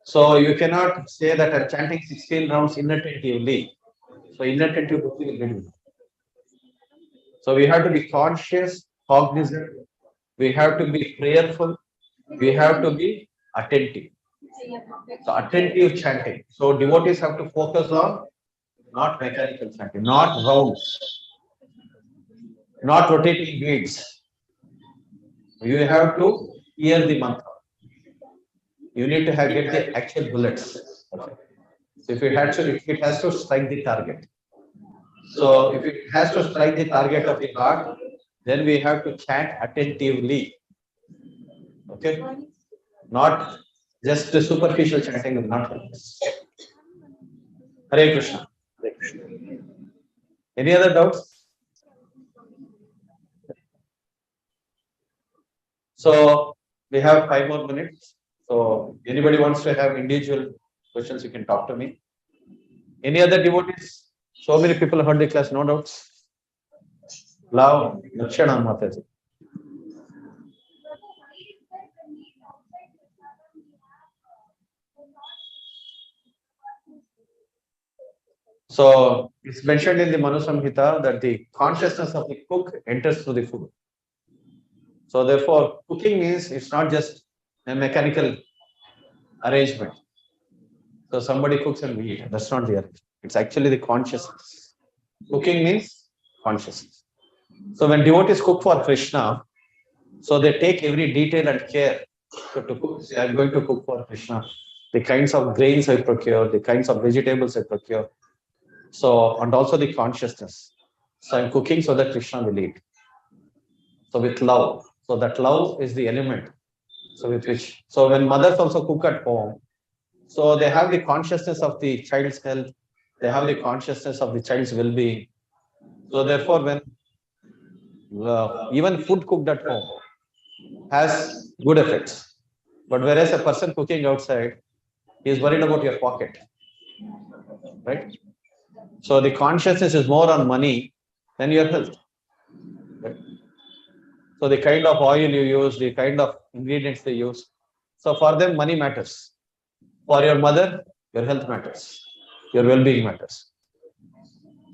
So you cannot say that I'm chanting 16 rounds inattentively. So inattentive bhakti will get you. So we have to be conscious, cognizant. We have to be prayerful. We have to be attentive. So attentive chanting. So devotees have to focus on not mechanical chanting, not rounds, not rotating beads. You have to hear the mantra. You need to get the actual bullets. Okay. So if it has to strike the target. So if it has to strike the target of the heart, then we have to chant attentively. Okay. Not just the superficial chanting will not help us. Hare Krishna. Any other doubts? So we have 5 more minutes. So anybody wants to have individual questions, you can talk to me. Any other devotees? So many people heard the class, no doubts. Love, Lakshana Mataji. So it's mentioned in the Manu Samhita that the consciousness of the cook enters through the food. So therefore, cooking means it's not just a mechanical arrangement. So somebody cooks and we eat. That's not the arrangement. It's actually the consciousness. Cooking means consciousness. So when devotees cook for Krishna, so they take every detail and care to cook. Say, I'm going to cook for Krishna. The kinds of grains I procure, the kinds of vegetables I procure. So, and also the consciousness. So I'm cooking so that Krishna will eat. So with love. So that love is the element. So with which, so when mothers also cook at home, so they have the consciousness of the child's health, they have the consciousness of the child's well-being. So therefore, when even food cooked at home has good effects. But whereas a person cooking outside is worried about your pocket, right? So the consciousness is more on money than your health. Right? So the kind of oil you use, the kind of ingredients they use. So for them, money matters. For your mother, your health matters. Your well-being matters.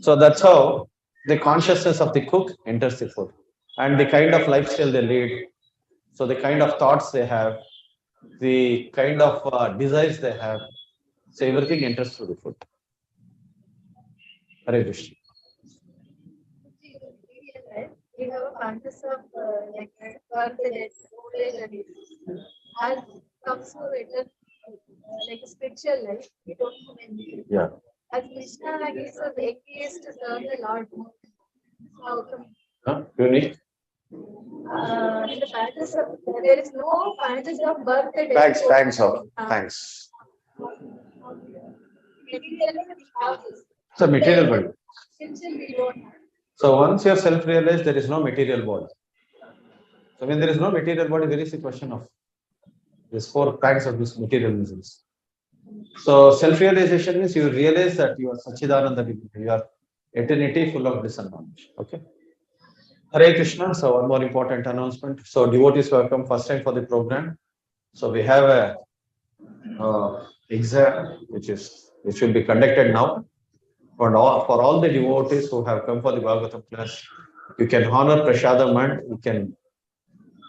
So that's how the consciousness of the cook enters the food. And the kind of lifestyle they lead. So the kind of thoughts they have, the kind of desires they have. So everything enters through the food. Hare Krishna. We have a fantasy of like birthday, old age, and as comes to it, like spiritual life, we don't have anything. Yeah. As Krishna, like he said, the key is to serve the Lord. So, Unique. in the fantasy, there is no fantasy of birthday. Thanks. Thanks. It's a material body. Spiritual we don't have. So once you're self-realized, there is no material body. So when there is no material body, there is a question of these 4 kinds of these material reasons. So self-realization means you realize that you are Sachidananda, you are eternity full of bliss and knowledge. Okay. Hare Krishna. So one more important announcement. So devotees who have come first time for the program. So we have a exam which will be conducted now. For all the devotees who have come for the Bhagavatam class, you can honor Prasadam and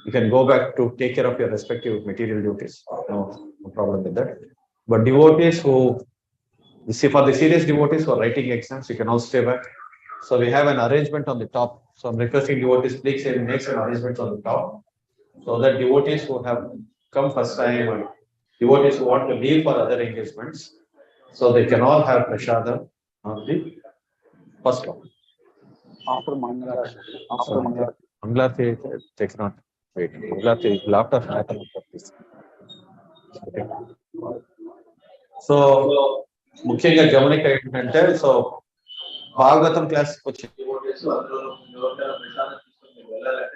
you can go back to take care of your respective material duties. No problem with that. But devotees for the serious devotees who are writing exams, you can all stay back. So we have an arrangement on the top. So I'm requesting devotees, please make some arrangements on the top. So that devotees who have come first time or devotees who want to leave for other engagements, so they can all have Prasadam on the First one. After Mangala. Mangalarti takes not wait. Mangalarti laughter happen after this. Okay. So ముఖ్యంగా గమనిక ఏంటంటే so Bhagavatam class వచ్చి